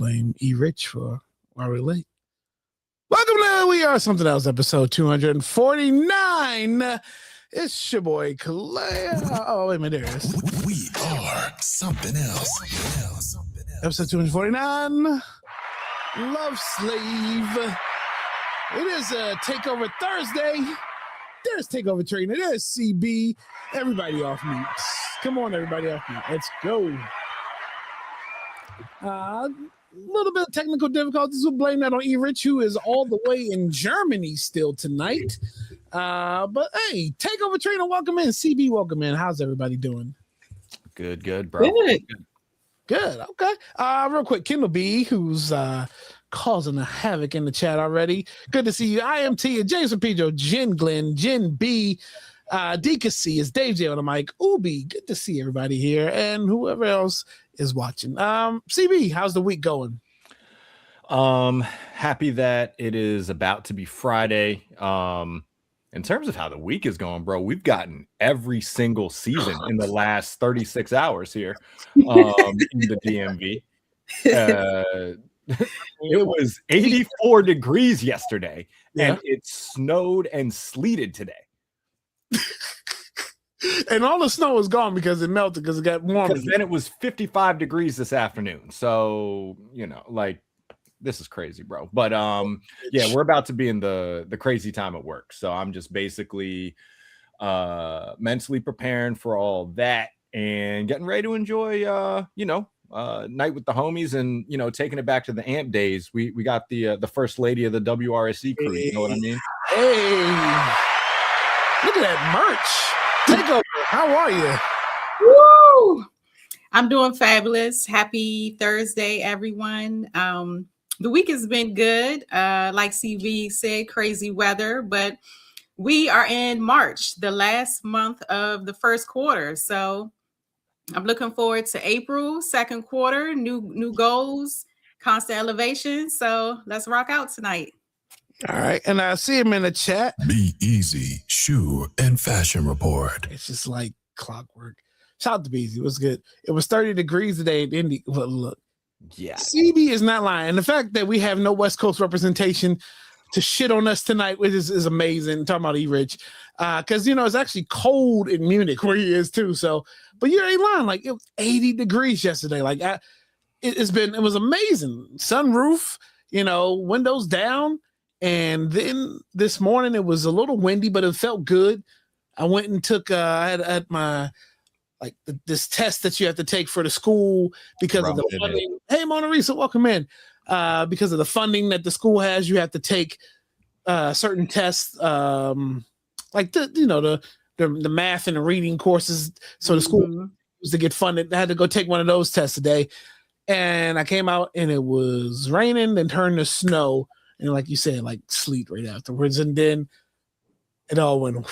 blame E. Rich for why we're late. Welcome to We Are Something Else, episode 249. It's your boy Clay. Oh, wait a minute, there it is. We are something else. Episode 249. Love Slave. It is a Takeover Thursday. There's Takeover Trina. There's CB. Everybody off mute. Come on, everybody off mute. Let's go. A little bit of technical difficulties. We'll blame that on E. Rich, who is all the way in Germany still tonight. But hey, Takeover Trina, welcome in. CB, welcome in. How's everybody doing? Good, bro. Good. Okay. Real quick, Kendall B, who's causing a havoc in the chat already. Good to see you. IMT and Jason Pedro, Jen Glenn, Jen B, DKC is Dave J on the mic. Ubi, good to see everybody here, and whoever else is watching. CB, how's the week going? Happy that it is about to be Friday. In terms of how the week is going, bro, we've gotten every single season in the last 36 hours here in the DMV. It was 84 degrees yesterday, and it snowed and sleeted today. And all the snow is gone because it melted because it got warm. Because then it was 55 degrees this afternoon. So, this is crazy, bro. But yeah, we're about to be in the crazy time at work. So I'm just basically mentally preparing for all that and getting ready to enjoy night with the homies and taking it back to the AMP days. We got the first lady of the WRSC crew. You know what I mean? Hey, look at that merch. Takeover, how are you? Woo! I'm doing fabulous. Happy Thursday, everyone. The week has been good. Like CV said, crazy weather, but we are in March, the last month of the first quarter. So I'm looking forward to April, second quarter, new goals, constant elevation. So let's rock out tonight. All right. And I see him in the chat. Be Easy Shoe and Fashion Report. It's just like clockwork. Shout out to Beezy. It was good. It was 30 degrees today in Indy. Well, look. Yeah. CB is not lying. And the fact that we have no West Coast representation to shit on us tonight, which is amazing. I'm talking about E-Rich. Because, it's actually cold in Munich where he is too. So, but you ain't lying. Like, it was 80 degrees yesterday. Like, it was amazing. Sunroof, windows down. And then this morning it was a little windy, but it felt good. I went and took, I had my, this test that you have to take for the school because of the funding. Hey, Mona Lisa, welcome in. Because of the funding that the school has, you have to take certain tests, the math and the reading courses. So the school was to get funded. I had to go take one of those tests today. And I came out and it was raining and turned to snow. And like you said, like sleet right afterwards. And then it all went away.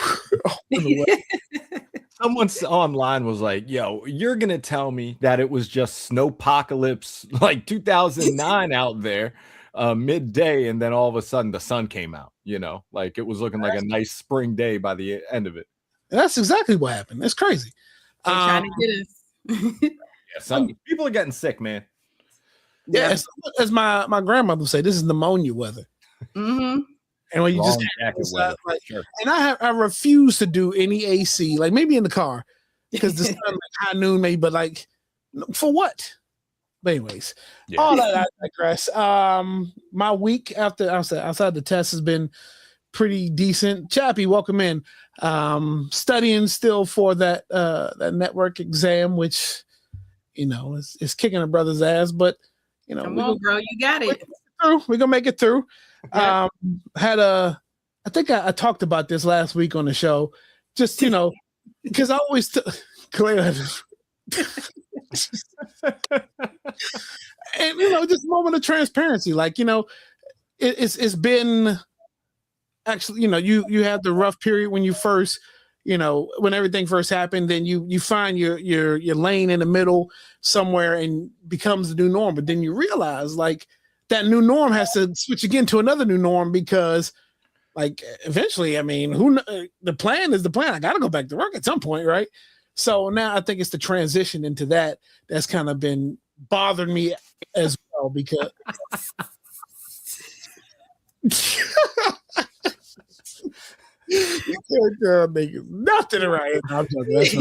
Someone online was like, yo, you're going to tell me that it was just snowpocalypse like 2009 out there midday. And then all of a sudden the sun came out, like it was looking like a nice spring day by the end of it. And that's exactly what happened. That's crazy. They're trying to get us. Some people are getting sick, man. Yeah, as my grandmother would say, this is pneumonia weather. Mm-hmm. And when you just sure. And I refuse to do any AC, like maybe in the car, because the sun high noon maybe, but like for what? But anyways, all that I digress. My week after outside the test has been pretty decent. Chappie, welcome in. Studying still for that network exam, which is kicking a brother's ass, but come on, bro, you got it. We're gonna make it through. I think I talked about this last week on the show. Just because I always Claire, and just a moment of transparency. Like it's been actually you had the rough period when you first when everything first happened. Then you find your lane in the middle somewhere and becomes the new norm. But then you realize like that new norm has to switch again to another new norm because like eventually, I mean, the plan is the plan. I got to go back to work at some point, right? So now I think it's the transition into that that's kind of been bothering me as well. NFL because you can't make nothing right. No, I'm joking. That's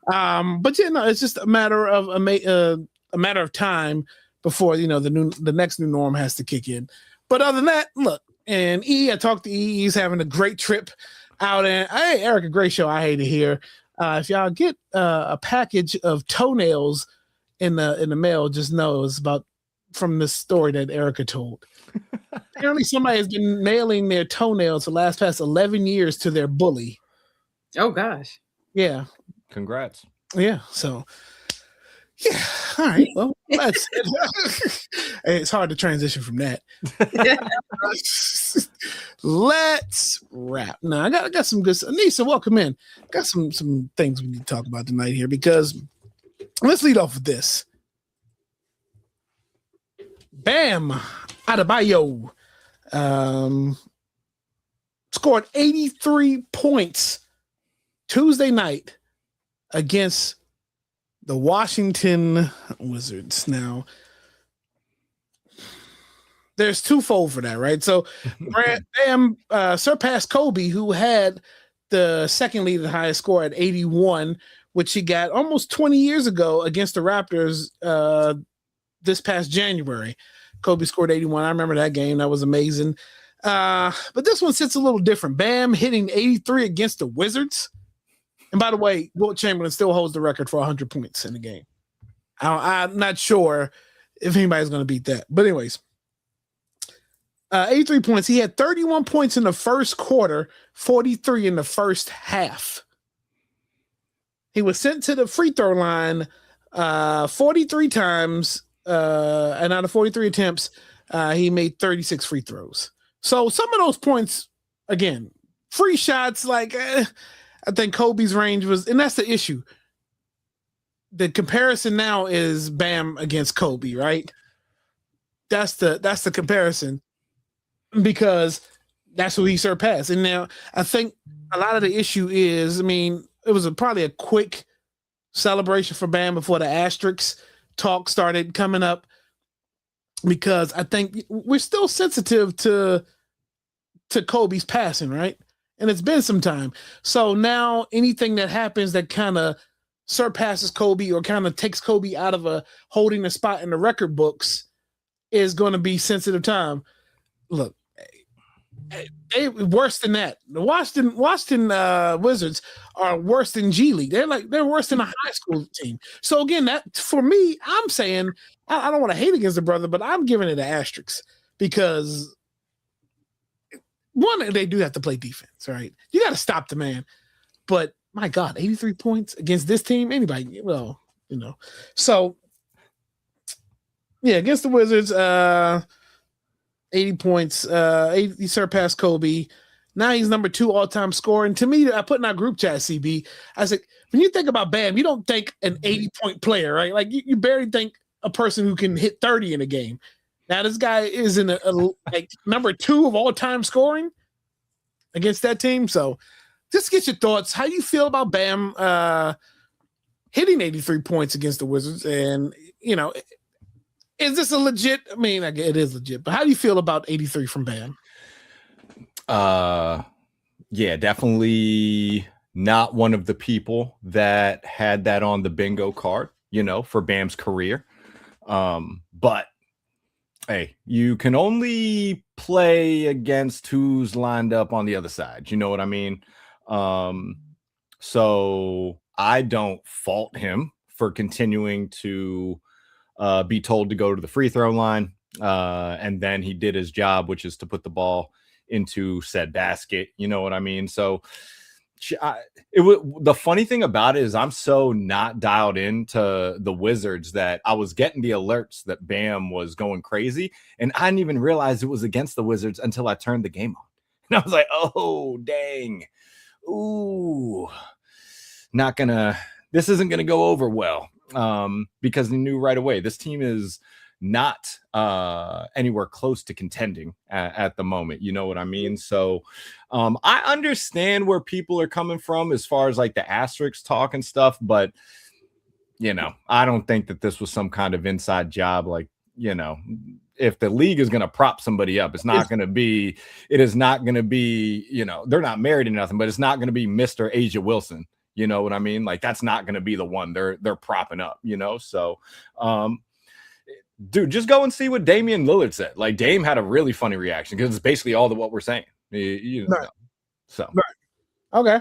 not. But yeah, no, it's just a matter of a matter of time before the next new norm has to kick in. But other than that, look, and I talked to he's having a great trip out, and hey, Erica, great show. I hate it here. If y'all get a package of toenails in the mail, just know it's about from this story that Erica told. Apparently, somebody has been mailing their toenails for the past 11 years to their bully. Oh gosh. Yeah. Congrats. Yeah. So. Yeah. All right. Well, that's it's hard to transition from that. Let's wrap. Now, I got some good. Anissa, welcome in. Got some things we need to talk about tonight here because let's lead off with this. Bam Adebayo scored 83 points Tuesday night against the Washington Wizards. Now, there's twofold for that, right? So, Bam surpassed Kobe, who had the second lead, the highest score at 81, which he got almost 20 years ago against the Raptors this past January. Kobe scored 81. I remember that game. That was amazing. But this one sits a little different. Bam hitting 83 against the Wizards. And by the way, Wilt Chamberlain still holds the record for 100 points in the game. I'm not sure if anybody's going to beat that. But anyways, 83 points. He had 31 points in the first quarter, 43 in the first half. He was sent to the free throw line 43 times. And out of 43 attempts, he made 36 free throws. So some of those points, again, free shots, like I think Kobe's range was, and that's the issue. The comparison now is Bam against Kobe, right? That's the comparison because that's who he surpassed. And now I think a lot of the issue is, I mean, it was probably a quick celebration for Bam before the asterisks talk started coming up because I think we're still sensitive to Kobe's passing, right? And it's been some time. So now anything that happens that kind of surpasses Kobe or kind of takes Kobe out of holding a spot in the record books is going to be sensitive time. Look, they worse than that. The Washington Wizards are worse than G League. They're worse than a high school team. So again, that for me, I'm saying I don't want to hate against the brother, but I'm giving it an asterisk because one, they do have to play defense, right? You got to stop the man. But my God, 83 points against this team, anybody, well, So yeah, against the Wizards, 80 points. He surpassed Kobe. Now he's number 2 all-time scorer. And to me, I put in our group chat, CB, I was like, when you think about Bam, you don't think an 80-point player, right? Like you barely think a person who can hit 30 in a game. Now this guy is in like number 2 of all-time scoring against that team. So just get your thoughts. How you feel about Bam hitting 83 points against the Wizards? And, is this a legit? I mean, it is legit, but how do you feel about 83 from Bam? Yeah, definitely not one of the people that had that on the bingo card, for Bam's career. But hey, you can only play against who's lined up on the other side. You know what I mean? So I don't fault him for continuing to be told to go to the free throw line. And then he did his job, which is to put the ball into said basket. You know what I mean? So the funny thing about it is I'm so not dialed into the Wizards that I was getting the alerts that Bam was going crazy. And I didn't even realize it was against the Wizards until I turned the game on. And I was like, oh, dang. Ooh, this isn't going to go over well. Because he knew right away this team is not anywhere close to contending at the moment. You know what I mean? So I understand where people are coming from as far as like the asterisk talk and stuff, but I don't think that this was some kind of inside job. Like, if the league is going to prop somebody up, it is not going to be, they're not married or nothing, but it's not going to be Mr. Asia Wilson. You know what I mean? Like, that's not going to be the one they're propping up, So, dude, just go and see what Damian Lillard said. Like, Dame had a really funny reaction because it's basically all of what we're saying. Right. So, right. Okay.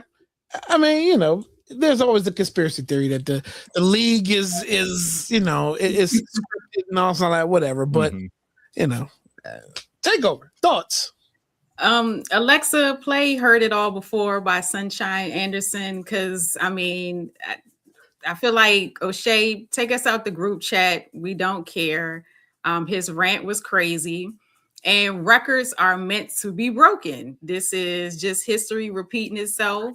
I mean, there's always the conspiracy theory that the league is scripted and all that, whatever. But Takeover thoughts. Alexa Play Heard It All Before by Sunshine Anderson. Because I feel like O'Shea, take us out the group chat. We don't care. His rant was crazy. And records are meant to be broken. This is just history repeating itself.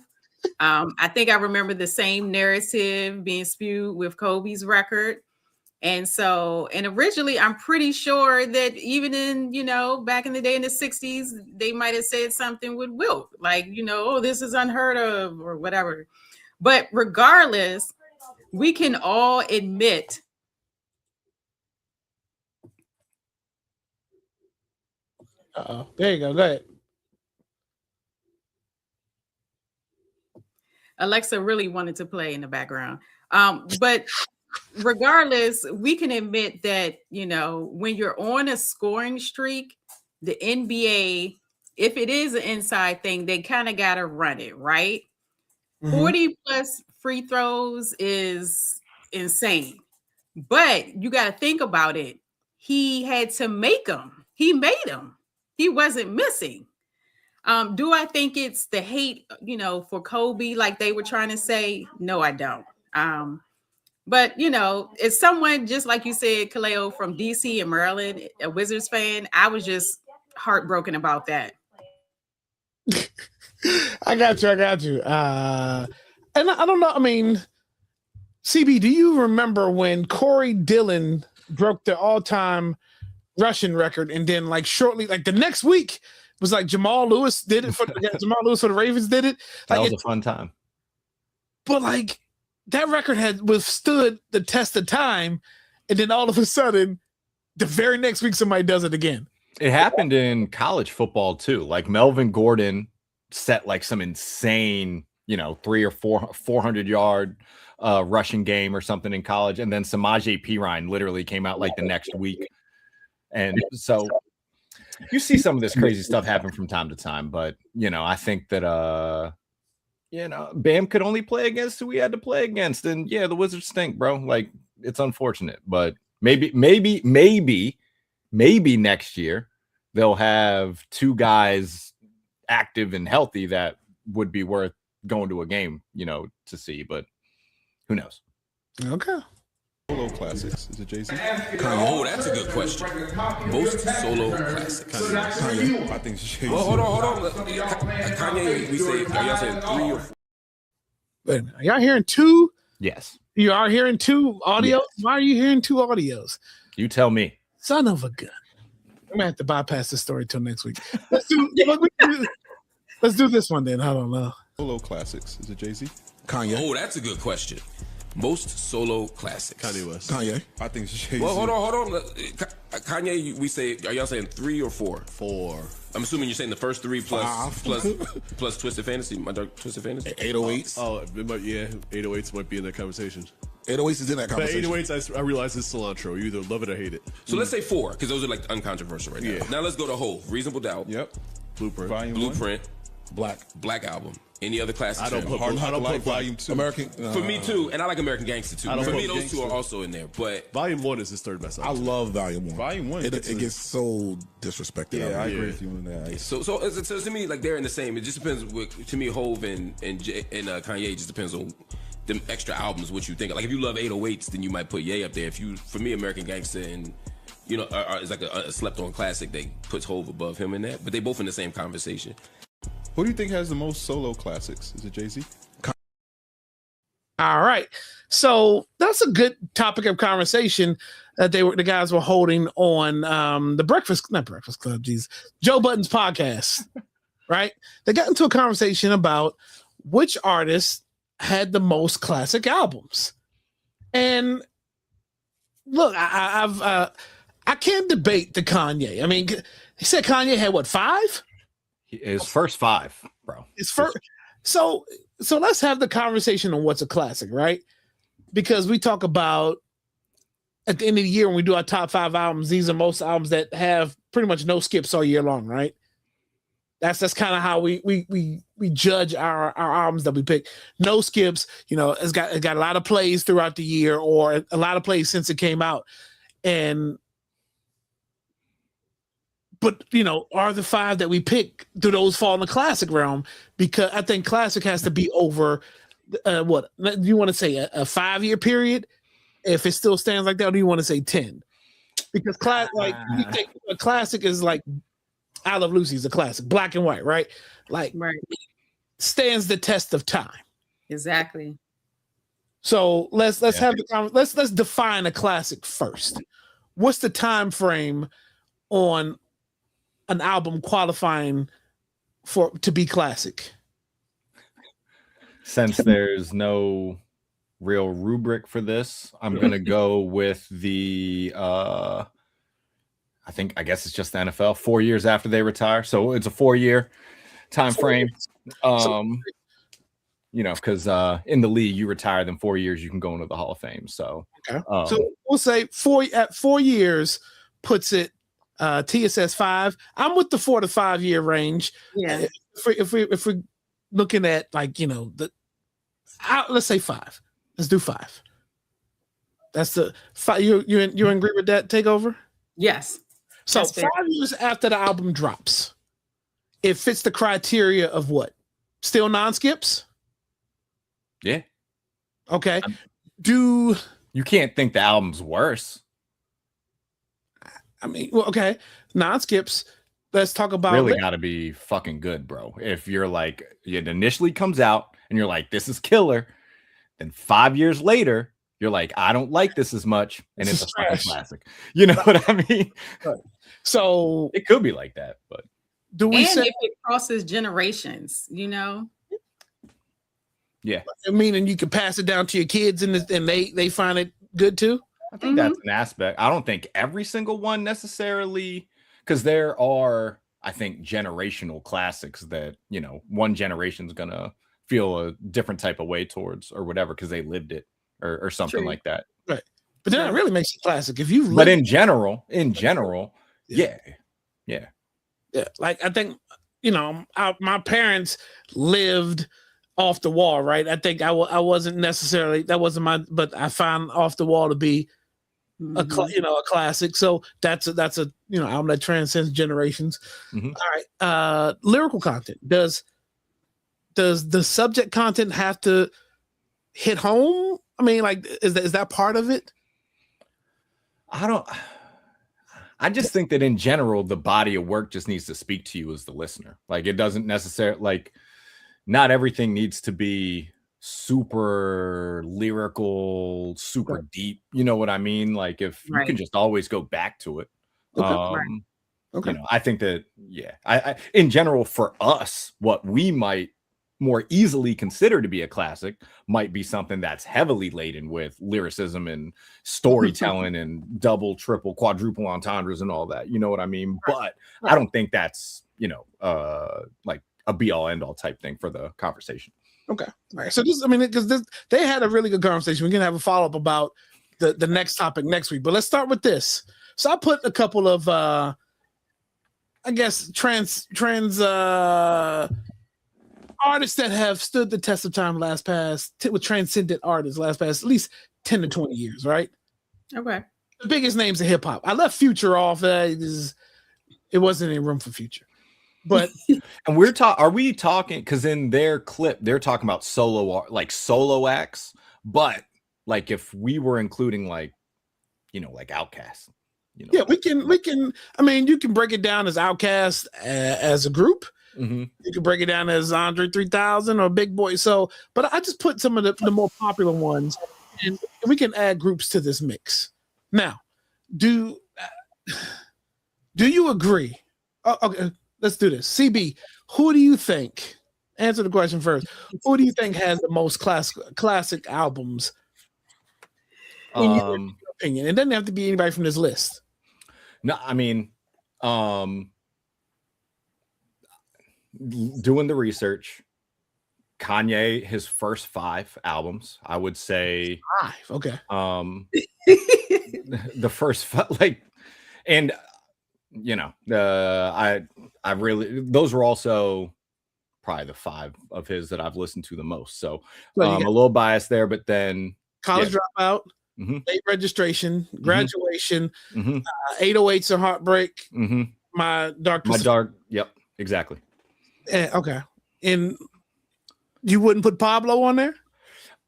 I think I remember the same narrative being spewed with Kobe's record. And originally, I'm pretty sure that even in, back in the day in the 60s, they might have said something with Wilt, like, oh, this is unheard of or whatever. But regardless, we can all admit there you go. Go ahead. Alexa really wanted to play in the background. But regardless, we can admit that, when you're on a scoring streak, the NBA, if it is an inside thing, they kind of got to run it, right? 40 plus free throws is insane. But you got to think about it. He had to make them. He made them. He wasn't missing. Do I think it's the hate, for Kobe, like they were trying to say? No, I don't. But, as someone, just like you said, Kaleo, from DC and Maryland, a Wizards fan, I was just heartbroken about that. I got you. And I don't know. I mean, CB, do you remember when Corey Dillon broke the all-time rushing record, and then shortly, the next week was Jamal Lewis did it for the Ravens did it. That was a fun time. But that record had withstood the test of time, and then all of a sudden, the very next week somebody does it again. It happened in college football too. Like Melvin Gordon set some insane, 300 or 400 yard rushing game or something in college, and then Samaje Perine literally came out the next week. And so you see some of this crazy stuff happen from time to time, but I think that Bam could only play against who he had to play against, and the Wizards stink, bro. It's unfortunate, but maybe next year they'll have two guys active and healthy that would be worth going to a game, to see. But who knows? Okay. Solo classics. Is it Jay-Z? Oh, that's a good question. Most solo classics. Kanye. I think it's Jay-Z. Well, hold on. Kanye, we say, are y'all saying 3 or 4? Wait a minute. Are y'all hearing two? Yes. You are hearing two audios? Yes. Why are you hearing two audios? You tell me. Son of a gun. I'm going to have to bypass this story till next week. Let's do this one then. I don't know. Solo classics. Is it Jay-Z? Kanye. Oh, that's a good question. Most solo classics. Kanye West. Kanye. I think it's Jay-Z. Well, hold on. Kanye, we say, are y'all saying 3 or 4? 4. I'm assuming you're saying the first 3 plus Twisted Fantasy, my dark Twisted Fantasy. 808s. Oh, yeah, 808s might be in that conversation. 808s is in that conversation. But 808s, I realize is cilantro. You either love it or hate it. So let's say 4, because those are uncontroversial right now. Yeah. Now let's go to Whole. Reasonable Doubt. Yep. Blueprint. Blueprint. Black Album. Any other classics? I don't put Volume 2. American. For me too, and I like American Gangster too. For me, those two are also in there. But Volume 1 is his third best album. I love Volume 1. Volume 1. It gets so disrespected. Yeah, I agree with you on that. So to me, they're in the same. It just depends. To me, Hove and Kanye just depends on them extra albums. What you think? Like if you love 808s, then you might put Ye up there. For me, American Gangster and is like a slept on classic. They puts Hove above him in that, but they both in the same conversation. Who do you think has the most solo classics? Is it Jay-Z? All right. So that's a good topic of conversation that the guys were holding on Joe Budden's podcast, right? They got into a conversation about which artists had the most classic albums. And look, I can't debate the Kanye. I mean, he said Kanye had what, 5? His first 5, bro. His first. So let's have the conversation on what's a classic, right? Because we talk about at the end of the year when we do our top 5 albums, these are most albums that have pretty much no skips all year long, right? That's kind of how we judge our albums that we pick. No skips, you know, it's got a lot of plays throughout the year or a lot of plays since it came out. But you know, are the 5 that we pick, do those fall in the classic realm? Because I think classic has to be over what do you want to say, a 5-year period? If it still stands like that, or do you want to say 10? Because you think a classic is like I Love Lucy is a classic, black and white, right? Like stands the test of time. Exactly. So let's have let's define a classic first. What's the time frame on an album qualifying to be classic? Since there's no real rubric for this, I'm gonna go with the I guess it's just the NFL, 4 years after they retire. So it's a 4-year time frame. You know, because in the league, you retire, then 4 years, you can go into the Hall of Fame. So, so we'll say 4 years puts it TSS 5. I'm with the 4 to 5 year range. Yeah. If we're looking at like, you know, let's say 5. Let's do 5. That's the 5. You agree with that, Takeover? Yes. So 5 years after the album drops, it fits the criteria of what? Still non-skips? Yeah. Okay. You can't think the album's worse. I mean, well, okay. Non-skips. Let's talk about really got to be fucking good, bro. If you're like, it initially comes out and you're like, this is killer. Then 5 years later, you're like, I don't like this as much. And it's a fucking classic. You know what I mean? So it could be like that, but if it crosses generations, you know? Yeah. I mean, and you can pass it down to your kids and they find it good too. I think that's an aspect. I don't think every single one necessarily, because there are, I think, generational classics that, you know, one generation's gonna feel a different type of way towards or whatever because they lived it or something like that. Right. But then it really makes it classic. If you but in general, yeah. Like I think, you know, my parents lived Off the Wall, right? I think I wasn't necessarily, that wasn't but I found Off the Wall to be a classic. So that's a you know, album that transcends generations. All right. Lyrical content. Does the subject content have to hit home? I mean, like, is that part of it? I just think that in general, the body of work just needs to speak to you as the listener. Like, it doesn't necessarily, like, not everything needs to be super lyrical, super deep. You know what I mean? Like, if you can just always go back to it. You know, I think that, I in general, for us, what we might more easily consider to be a classic might be something that's heavily laden with lyricism and storytelling and double, triple, quadruple entendres and all that. You know what I mean? But I don't think that's, you know, like a be all end all type thing for the conversation. Okay. All right. So this, I mean, because they had a really good conversation. We're going to have a follow up about the next topic next week, but let's start with this. So I put a couple of, I guess, trans artists that have stood the test of time with transcendent artists last past at least 10 to 20 years, right? Okay. The biggest names of hip hop. I left Future off. It wasn't any room for Future. But and are we talking, because in their clip they're talking about solo acts, but like if we were including like, you know, like Outkast, you know. Yeah, we can I mean, you can break it down as Outkast as a group. You can break it down as Andre 3000 or Big Boy. So, but I just put some of the more popular ones, and we can add groups to this mix. Now, do you agree? Okay, let's do this. CB, who do you think? Answer the question first. Who do you think has the most classic albums In your opinion, it doesn't have to be anybody from this list. No, I mean, doing the research, Kanye, his first 5 albums, I would say 5. Okay. The first like, and you know, I really, those were also probably the 5 of his that I've listened to the most. So a little biased there, but then College Dropout, Late Registration, Graduation, 808s and Heartbreak, My Dark. Yep, exactly. Okay. And you wouldn't put Pablo on there?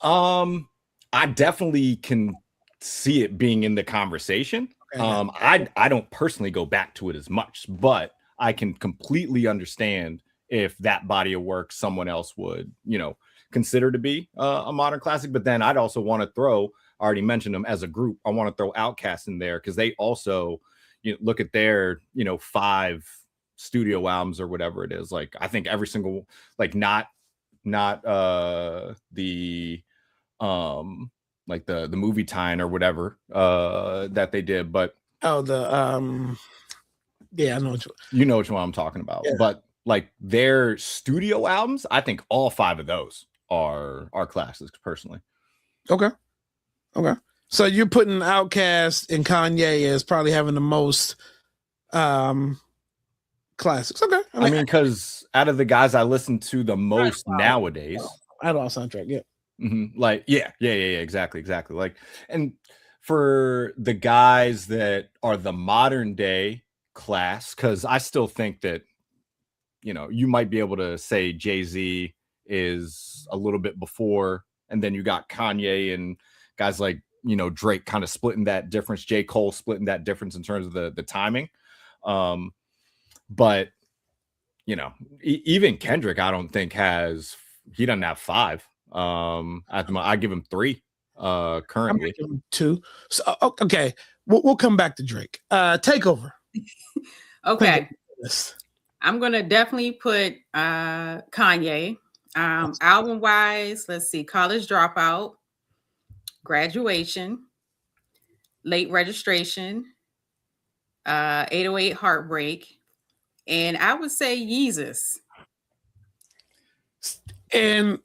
I definitely can see it being in the conversation. Okay. I don't personally go back to it as much, but I can completely understand if that body of work someone else would, consider to be a modern classic. But then I'd also want to throw, I already mentioned them as a group, I want to throw Outkast in there because they also, look at their, 5 studio albums or whatever it is. Like, I think every single, like, not the like the movie Time or whatever that they did, but yeah, I know you know which one I'm talking about. Yeah. But like their studio albums, I think all 5 of those are classics personally. Okay. So you're putting Outkast and Kanye as probably having the most classics. Okay. I mean, because out of the guys I listen to the most nowadays, Outlaw soundtrack, yeah. Like, yeah, exactly. Like, and for the guys that are the modern day class, because I still think that, you might be able to say Jay-Z is a little bit before, and then you got Kanye and guys like, Drake kind of splitting that difference, J. Cole splitting that difference in terms of the timing. But, even Kendrick, I don't think he doesn't have 5. I give him 3 currently. Give him 2. So okay, we'll come back to Drake. Takeover. Okay. I'm gonna definitely put Kanye. Album wise, let's see: College Dropout, Graduation, Late Registration, 808 Heartbreak, and I would say Yeezus. And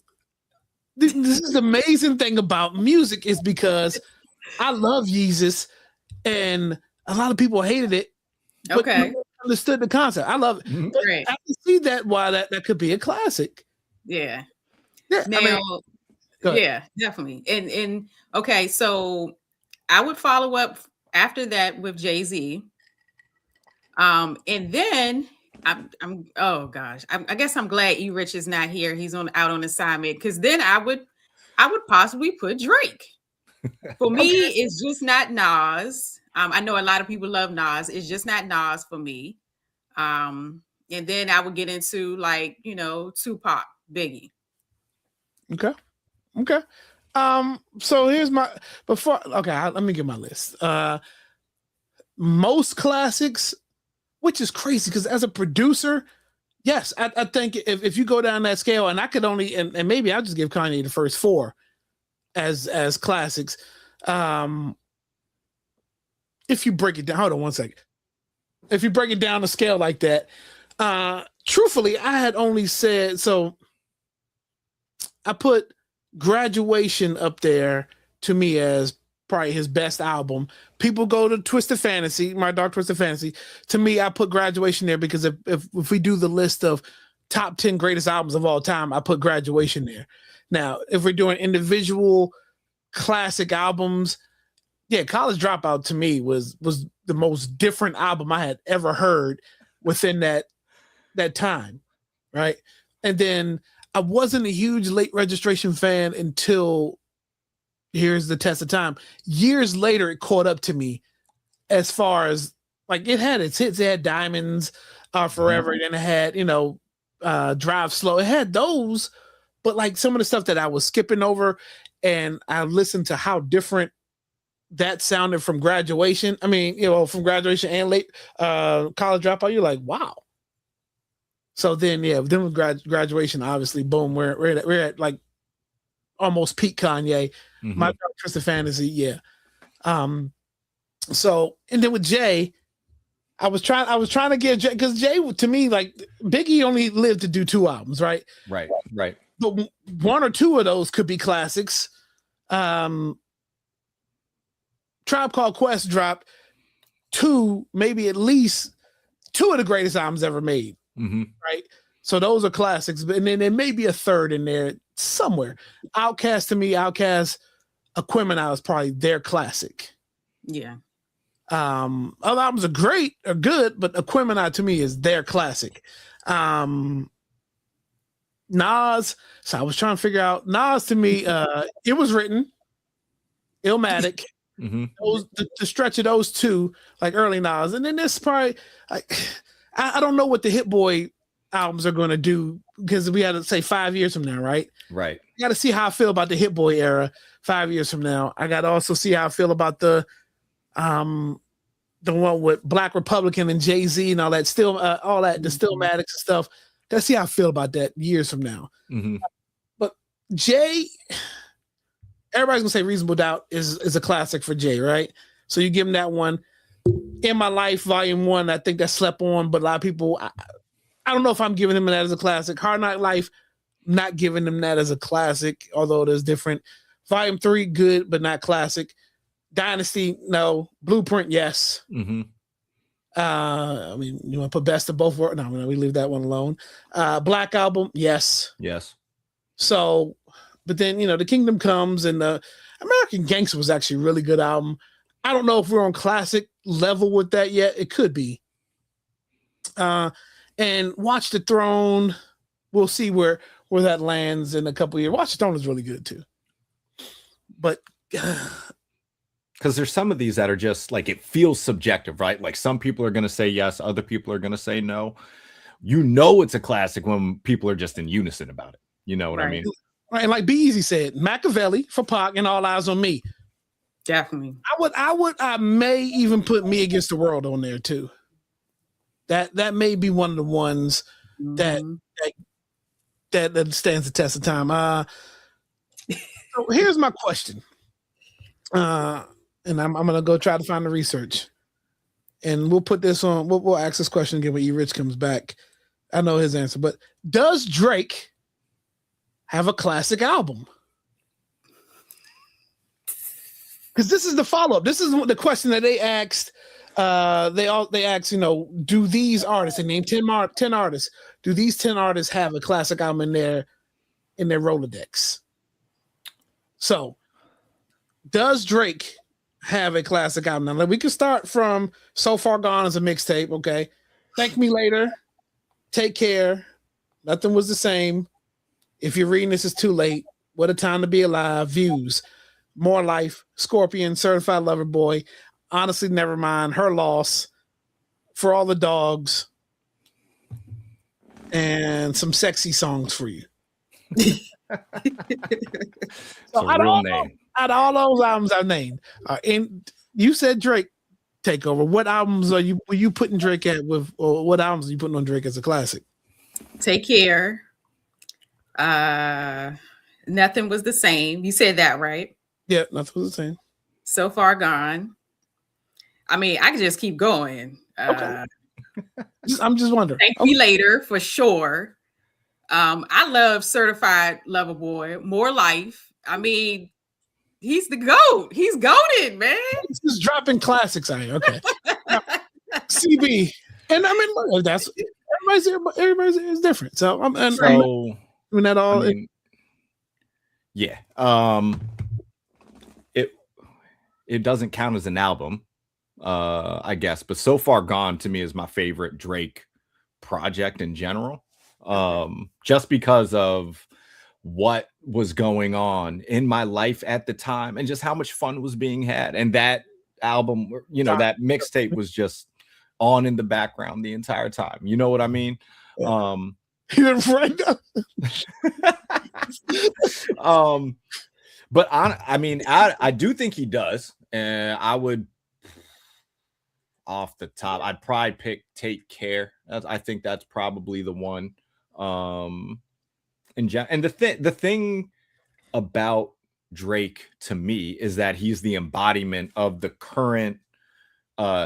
this is the amazing thing about music is because I love Yeezus, and a lot of people hated it. Okay. But understood the concept. I love it. Right. I can see why that could be a classic. Yeah. Now, yeah, definitely. And okay, so I would follow up after that with Jay-Z. And then I'm oh gosh, I guess I'm glad E Rich is not here. He's out on assignment, because then I would possibly put Drake. For me, it's just not Nas. I know a lot of people love Nas. It's just not Nas for me. And then I would get into like, Tupac, Biggie. Okay. So here's let me get my list. Most classics, which is crazy because as a producer, yes, I think if you go down that scale, and I could only and maybe I'll just give Kanye the first 4 as classics. If you break it down, hold on one second. If you break it down the scale like that, truthfully, I had only said, so I put Graduation up there to me as probably his best album. People go to Twisted Fantasy, My Dark Twisted Fantasy. To me, I put Graduation there because if we do the list of top 10 greatest albums of all time, I put Graduation there. Now, if we're doing individual classic albums, yeah, College Dropout to me was the most different album I had ever heard within that time, right? And then I wasn't a huge Late Registration fan until Here's the Test of Time. Years later, it caught up to me as far as, like, it had its hits. It had Diamonds, Forever, and then it had, Drive Slow. It had those, but like some of the stuff that I was skipping over, and I listened to how different that sounded from Graduation. I mean, from Graduation and Late College Dropout, you're like, wow. So then, then with Graduation, obviously, boom, we're at like almost peak Kanye. My Dark Twisted Fantasy, yeah. So and then with Jay, I was trying to get Jay, because Jay, to me, like Biggie only lived to do 2 albums, right? Right. But 1 or 2 of those could be classics. Tribe Called Quest dropped 2, maybe at least 2 of the greatest albums ever made, right? So those are classics, and then there may be a third in there somewhere. Outkast, to me, Aquemini is probably their classic. Yeah. Other albums are great, are good, but Aquemini to me is their classic. Nas, so I was trying to figure out Nas, to me, It Was Written, Illmatic, the stretch of those 2, like early Nas, and then this probably, I don't know what the Hit Boy albums are going to do, because we had to say 5 years from now, right? Right. I got to see how I feel about the Hit Boy era 5 years from now. I got to also see how I feel about the one with Black Republican and Jay-Z and all that, the Stillmatics and stuff. Got to see how I feel about that years from now. But Jay, everybody's gonna say Reasonable Doubt is a classic for Jay, right? So you give him that one. In My Life, Volume 1, I think that slept on, but a lot of people, I don't know if I'm giving him that as a classic. Hard Knock Life, not giving him that as a classic, although it is different. Volume 3, good, but not classic. Dynasty, no. Blueprint, yes. I mean, you want to put Best of Both Worlds? No, we leave that one alone. Black Album, yes. So, but then, The Kingdom Comes, and the American Gangster was actually a really good album. I don't know if we're on classic level with that yet. It could be. And Watch the Throne, we'll see where that lands in a couple of years. Watch the Throne is really good too. But because there's some of these that are just like, it feels subjective, right? Like some people are going to say yes, other people are going to say no. It's a classic when people are just in unison about it. You know what I mean? Right, and like Be Easy said, Machiavelli for Pac and All Eyes on Me. Definitely. I may even put Me Against the World on there too. That may be one of the ones that stands the test of time. So here's my question. And I'm gonna go try to find the research, and we'll put this on. We'll ask this question again when E. Rich comes back. I know his answer, but does Drake have a classic album? Because this is the follow-up. This is the question that they asked. They asked, do these artists, they named 10 artists, do these 10 artists have a classic album in their Rolodex? So, does Drake have a classic album? Now, we can start from So Far Gone as a mixtape, okay? Thank Me Later, Take Care, Nothing Was the Same, If You're Reading This Is Too Late, What a Time to Be Alive, Views, More Life, Scorpion, Certified Lover Boy, Honestly Nevermind, Her Loss, For All the Dogs, and some sexy songs for you. So out of all those albums I've named, and you said Drake Takeover. What albums were you putting Drake at with, or what albums are you putting on Drake as a classic? Take Care. Nothing Was the Same. You said that, right? Yeah, Nothing Was the Same. So Far Gone. I mean, I could just keep going. Okay. I'm just wondering. Thank Me Later for sure. I love Certified Lover Boy. More Life. I mean, he's the GOAT. He's goated, man. This is dropping classics out here. Okay. CB. And I mean, look, that's everybody's is different. So that all. Yeah. It doesn't count as an album, I guess, but So Far Gone to me is my favorite Drake project in general. Just because of what was going on in my life at the time and just how much fun was being had. And that album, that mixtape was just on in the background the entire time. You know what I mean? But I do think he does. And I would, off the top, I'd probably pick Take Care. I think that's probably the one. And the thing about Drake to me is that he's the embodiment of the current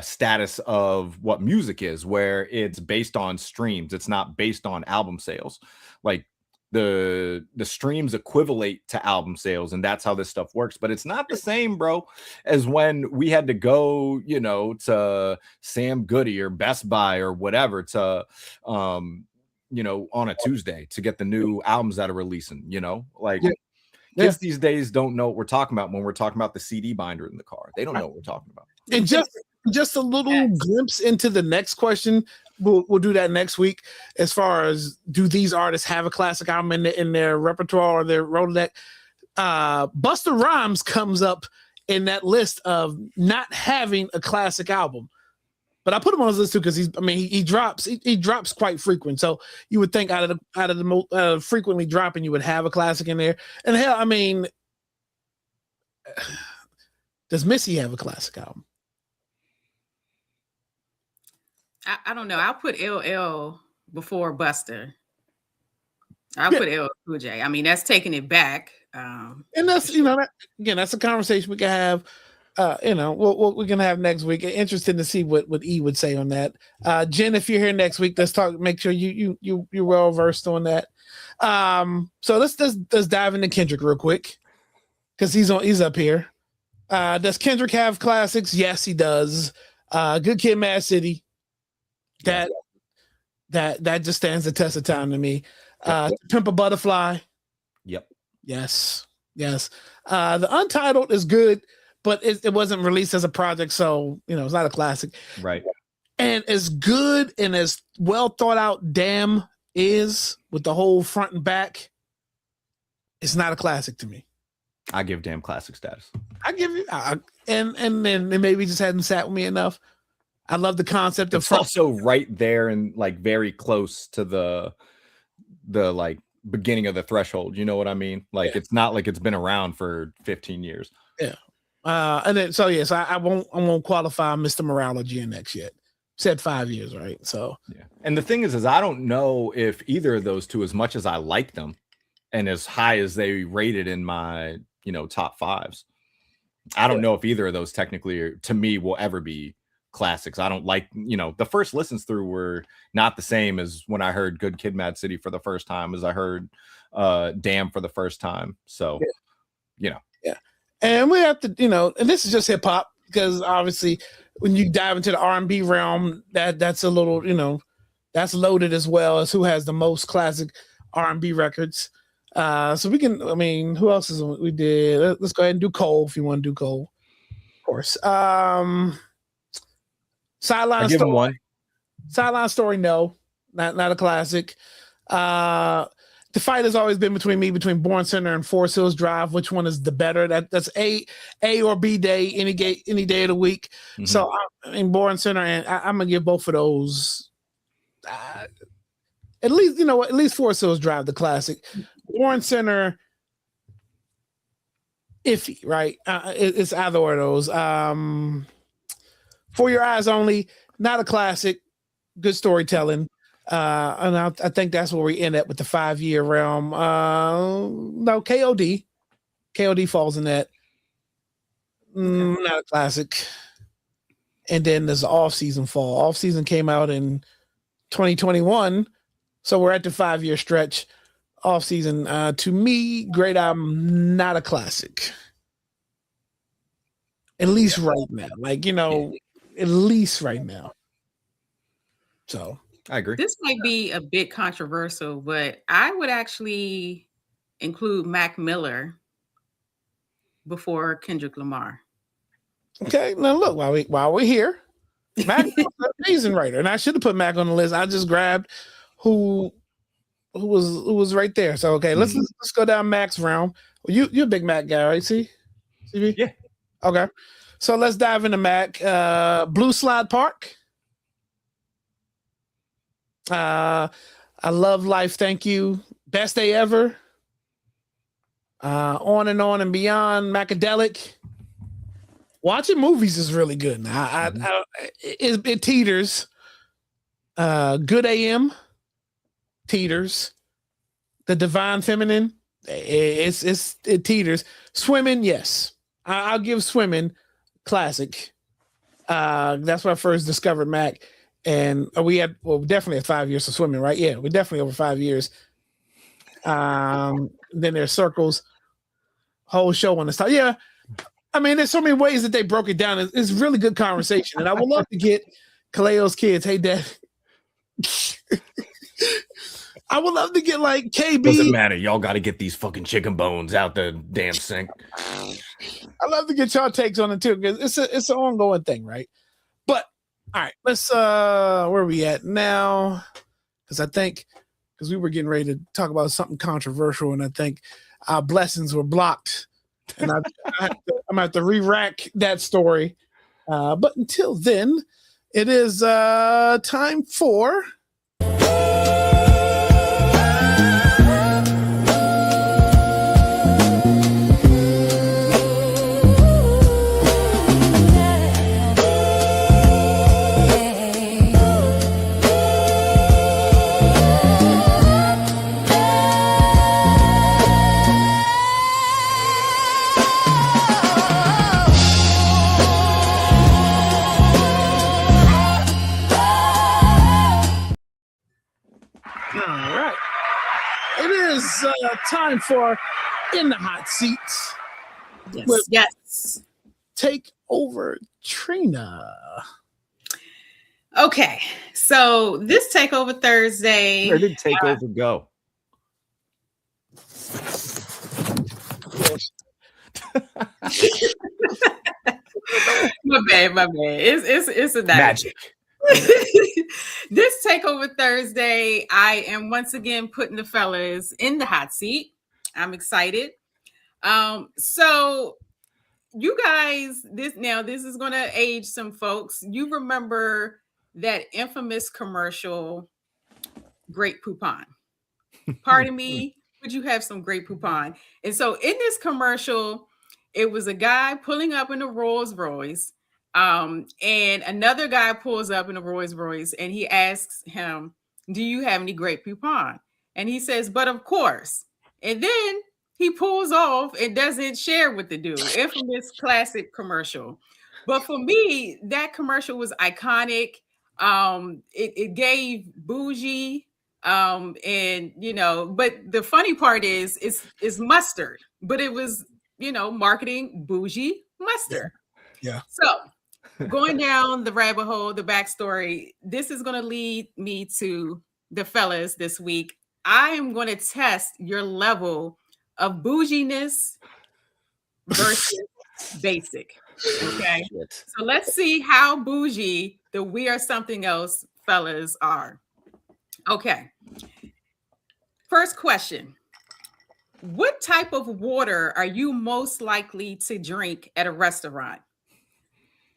status of what music is, where it's based on streams. It's not based on album sales. Like the streams equivalent to album sales, and that's how this stuff works. But it's not the same, bro, as when we had to go, you know, to Sam Goody or Best Buy or whatever to you know, on a Tuesday to get the new albums that are releasing, you know, like kids these days don't know what we're talking about when we're talking about the CD binder in the car. They don't know what we're talking about. And just a little glimpse into the next question. We'll do that next week. As far as, do these artists have a classic album in their repertoire or their Rolodex? Busta Rhymes comes up in that list of not having a classic album. But I put him on his list too because he drops quite frequent. So you would think out of the most frequently dropping, you would have a classic in there. And hell, I mean, does Missy have a classic album? I don't know. I'll put LL before Buster. I'll put LL Cool J. I mean, that's taking it back. And that's, you know, that's a conversation we can have. You know, we're gonna have next week. Interesting to see what E would say on that. Jen, if you're here next week, let's talk. Make sure you're well versed on that. So let's dive into Kendrick real quick because he's up here. Does Kendrick have classics? Yes, he does. Good Kid, Mad City. That just stands the test of time to me. Pimp a Butterfly. Yep. Yes. The Untitled is good, but it wasn't released as a project, so you know it's not a classic. Right. And as good and as well thought out Damn is with the whole front and back, it's not a classic to me. I give Damn classic status. I give you, and then maybe just hadn't sat with me enough. I love the concept of it's also right there and like very close to the like beginning of the threshold. You know what I mean? Like it's not like it's been around for 15 years. Yeah. And then so I won't qualify Mr. Morology in next yet. Said 5 years, right? So yeah. And the thing is I don't know if either of those two, as much as I like them and as high as they rated in my, you know, top fives, I don't know if either of those technically to me will ever be classics. I don't like, you know, the first listens through were not the same as when I heard Good Kid, Mad City for the first time as I heard Damn for the first time. So, you know. Yeah. And we have to, you know, and this is just hip hop because obviously when you dive into the R&B realm, that's a little, you know, that's loaded as well as who has the most classic R&B records. So we can, I mean, who else is we did? Let's go ahead and do Cole if you want to do Cole. Of course. Sideline Story. One. Sideline Story, no, not a classic. The fight has always been between Born Center and Forest Hills Drive. Which one is the better? That's A or B day, any day of the week. Mm-hmm. So in Born Center, and I'm gonna give both of those. At least Forest Hills Drive, the classic. Born Center, iffy, right? It's either of those. For Your Eyes Only, not a classic. Good storytelling. And I think that's where we end up with the 5 year realm. No, KOD falls in that. Not a classic. And then there's the off season fall. Off season came out in 2021, so we're at the 5 year stretch. Off season, to me, great album, not a classic. At least right now, like you know, at least right now. So. I agree. This might be a bit controversial, but I would actually include Mac Miller before Kendrick Lamar. Okay, now look, while we're here, Mac is an amazing writer, and I should have put Mac on the list. I just grabbed who was right there. So okay, let's go down Mac's realm. You're a big Mac guy, right? See, CV? Yeah. Okay, so let's dive into Mac. Blue Slide Park. I Love Life, Thank You, Best Day Ever, On and Beyond, Macadelic. Watching movies is really good. It teeters. Good AM teeters. The Divine Feminine it teeters. Swimming, yes, I'll give swimming classic. That's when I first discovered Mac, and we definitely had 5 years of swimming, right? Yeah, we're definitely over 5 years. Then there's circles, whole show on the start. Yeah, I mean, there's so many ways that they broke it down. It's really good conversation, and I would love to get Kaleo's kids. Hey, Dad. I would love to get like KB. Doesn't matter. Y'all got to get these fucking chicken bones out the damn sink. I love to get y'all takes on it too, because it's an ongoing thing, right? But all right, let's where are we at now? Because we were getting ready to talk about something controversial, and I think our blessings were blocked, and I'm gonna have to re-rack that story. But until then, it is time for. Time for In the Hot Seats. Yes. Takeover Trina. Okay, so this Takeover Thursday. Where did Takeover go? My bad. It's a magic. This Takeover Thursday, I am once again putting the fellas in the hot seat. I'm excited. So you guys, this is gonna age some folks. You remember that infamous commercial, Great Poupon. Pardon me, would you have some Great Poupon? And so in this commercial, it was a guy pulling up in a Rolls Royce. And another guy pulls up in a Rolls Royce and he asks him, do you have any Great Poupon? And he says, but of course. And then he pulls off and doesn't share with the dude. Infamous classic commercial. But for me, that commercial was iconic. It gave bougie. And but the funny part is it's mustard, but it was, marketing bougie mustard. Yeah. So going down the rabbit hole, the backstory, this is going to lead me to the fellas this week. I am going to test your level of bouginess versus basic. Okay. So let's see how bougie the We Are Something Else fellas are. Okay. First question. What type of water are you most likely to drink at a restaurant?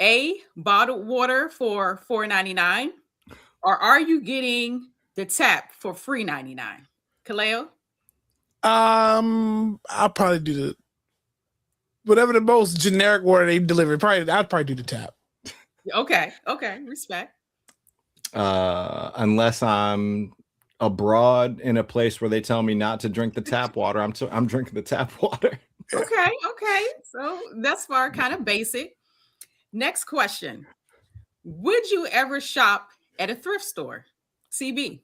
A, bottled water for $4.99, or are you getting the tap for free $3.99? Kaleo? I'll probably do whatever the most generic water they deliver. I'd probably do the tap. Okay, respect. Unless I'm abroad in a place where they tell me not to drink the tap water, I'm drinking the tap water. Okay. So that's far kind of basic. Next question. Would you ever shop at a thrift store? CB.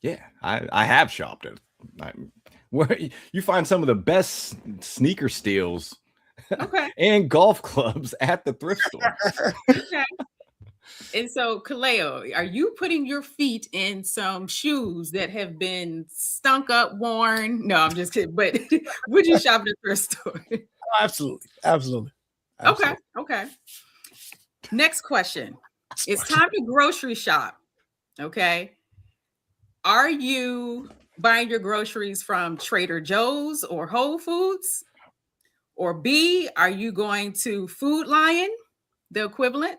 Yeah, I have shopped at where you find some of the best sneaker steals and golf clubs at the thrift store. Okay. And so, Kaleo, are you putting your feet in some shoes that have been stunk up, worn? No, I'm just kidding. But would you shop at a thrift store? Absolutely. Okay. Next question. It's time to grocery shop. Okay. Are you buying your groceries from Trader Joe's or Whole Foods? Or B, are you going to Food Lion, the equivalent?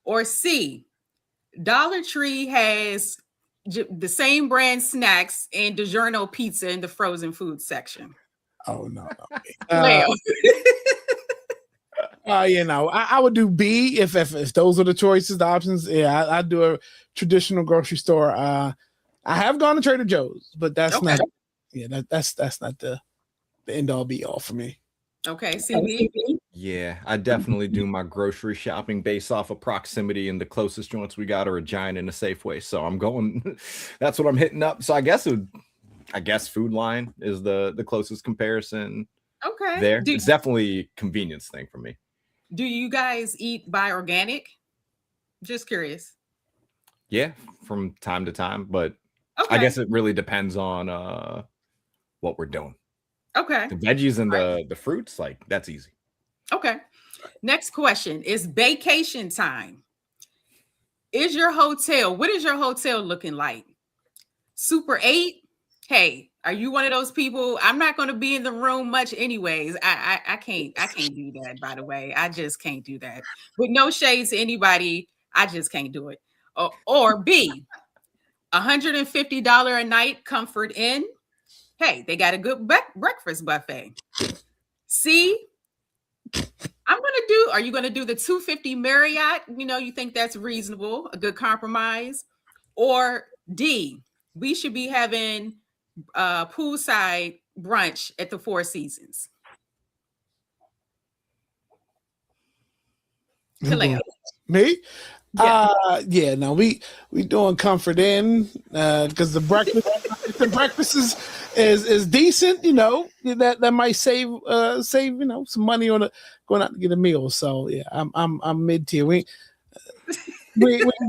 Or C, Dollar Tree has the same brand snacks and DiGiorno pizza in the frozen food section? Oh, no. I would do B if those are the choices, the options. Yeah, I'd do a traditional grocery store. I have gone to Trader Joe's, but that's not. Yeah, that's not the the end all be all for me. Okay, CB. Yeah, I definitely do my grocery shopping based off of proximity, and the closest joints we got are a Giant and a Safeway. So I'm going. That's what I'm hitting up. So I guess Food Line is the closest comparison. Okay. There, it's definitely a convenience thing for me. Do you guys eat buy organic? Just curious. Yeah, from time to time, but Okay. I guess it really depends on what we're doing. Okay. The veggies and the fruits, like that's easy. Okay. Next question is vacation time. What is your hotel looking like? Super 8? Hey, are you one of those people? I'm not going to be in the room much anyways. I can't do that, by the way. I just can't do that. With no shade to anybody, I just can't do it. Or B, $150 a night Comfort Inn. Hey, they got a good breakfast buffet. C, are you going to do the $250 Marriott? You think that's reasonable, a good compromise? Or D, we should be having poolside brunch at the Four Seasons. Kaleo. Me? Yeah. No, we doing Comfort Inn because the breakfast is decent. That might save some money on going out to get a meal. So yeah, I'm mid tier. We're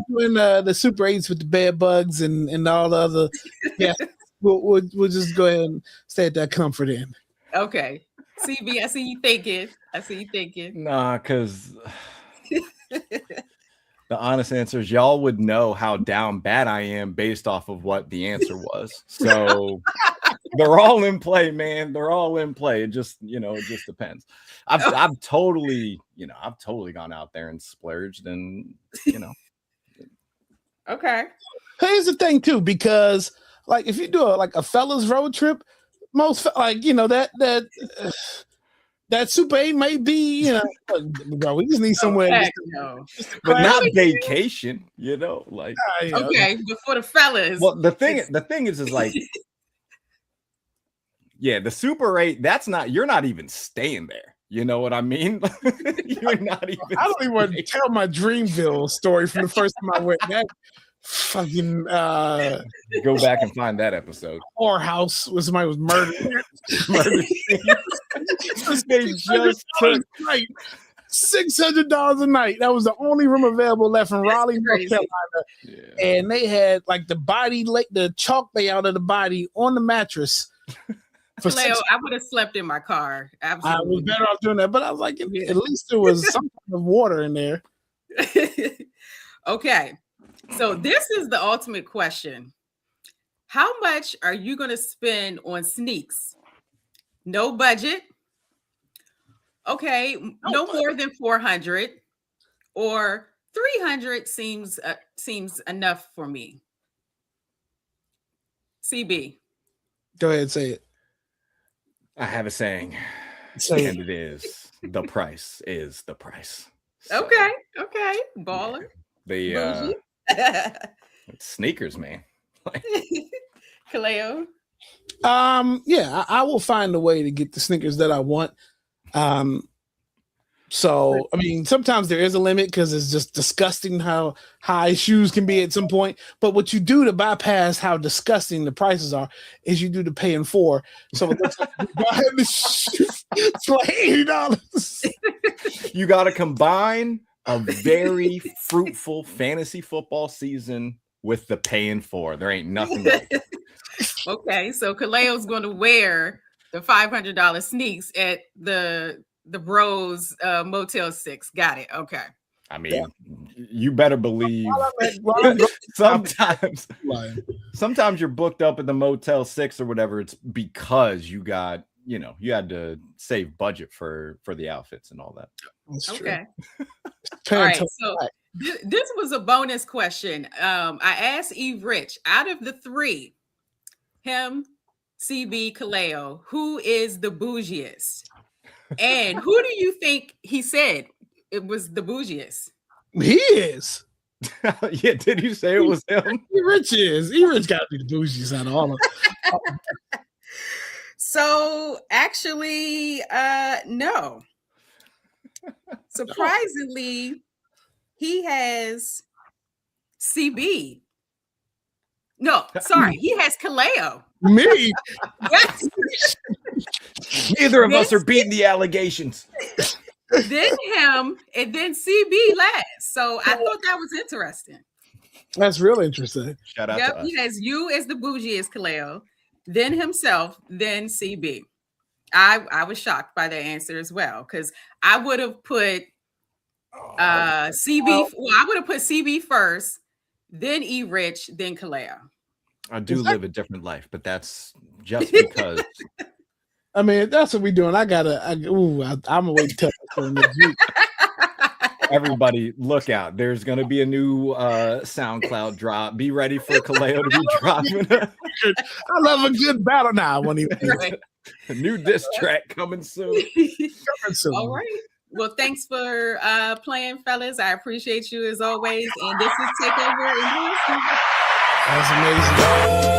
doing the Super 8s with the bed bugs and all the other. Yeah, we'll just go ahead and stay at that Comfort Inn. Okay, CB, I see you thinking. Nah, because the honest answer is y'all would know how down bad I am based off of what the answer was. So they're all in play, man. They're all in play. It just depends. I've totally gone out there and splurged and Okay. Here's the thing too, because like if you do a fellas road trip, most that Super 8 might be, bro, we just need somewhere. But not vacation, like. Okay, but for the fellas. Well, the thing is like, yeah, the Super 8, you're not even staying there. You know what I mean? You're not even. I don't even want to tell my Dreamville story from the first time I went. That fucking go back and find that episode. Whorehouse where somebody was murdered. They just took $600 a night. That was the only room available left in Raleigh, North Carolina. Yeah. And they had like the chalk layout of the body on the mattress. Leo, I would have slept in my car. Absolutely. I was better off doing that, but I was like, at least there was some kind of water in there. Okay. So this is the ultimate question. How much are you going to spend on sneaks? No budget. Okay, no more than 400 or 300 seems enough for me. CB. Go ahead, say it. I have a saying, and it is the price is the price. So, okay, baller. The sneakers, man. Kaleo. Yeah, I will find a way to get the sneakers that I want. So I mean, sometimes there is a limit because it's just disgusting how high shoes can be at some point. But what you do to bypass how disgusting the prices are is you do the paying for. So it looks like you buy the shoes for $80. You got to combine a very fruitful fantasy football season with the paying for. There ain't nothing like it. Okay, so Kaleo's going to wear the $500 sneaks at the Bros Motel 6. Got it. Okay. I mean, you better believe sometimes you're booked up at the Motel 6 or whatever. It's because you got, you had to save budget for the outfits and all that. That's okay. All right. So this was a bonus question. I asked Eve Rich, out of the three, him, CB, Kaleo, who is the bougiest? And who do you think he said it was the bougiest? He is. Yeah, did you say it was him? E Rich is. E Rich got to be the bougiest out of all of them. So actually, no. Surprisingly, he has CB. No, sorry, he has Kaleo. Me? Yes. Neither of us are beating the allegations. Then him, and then CB last. So I thought that was interesting. That's real interesting. Shout out Yep, to us. he has you as the bougiest Kaleo, then himself, then CB. I was shocked by their answer as well, because I would have put CB. Well, I would have put CB first, then E Rich, then Kaleo. I do live a different life, but that's just because. I mean, that's what we're doing. I'm gonna wait till next week. Everybody, look out! There's gonna be a new SoundCloud drop. Be ready for Kaleo to be dropping. I love a good battle now. When he A new diss track coming soon. All right. Well, thanks for playing, fellas. I appreciate you as always. And this is Takeover. That's amazing.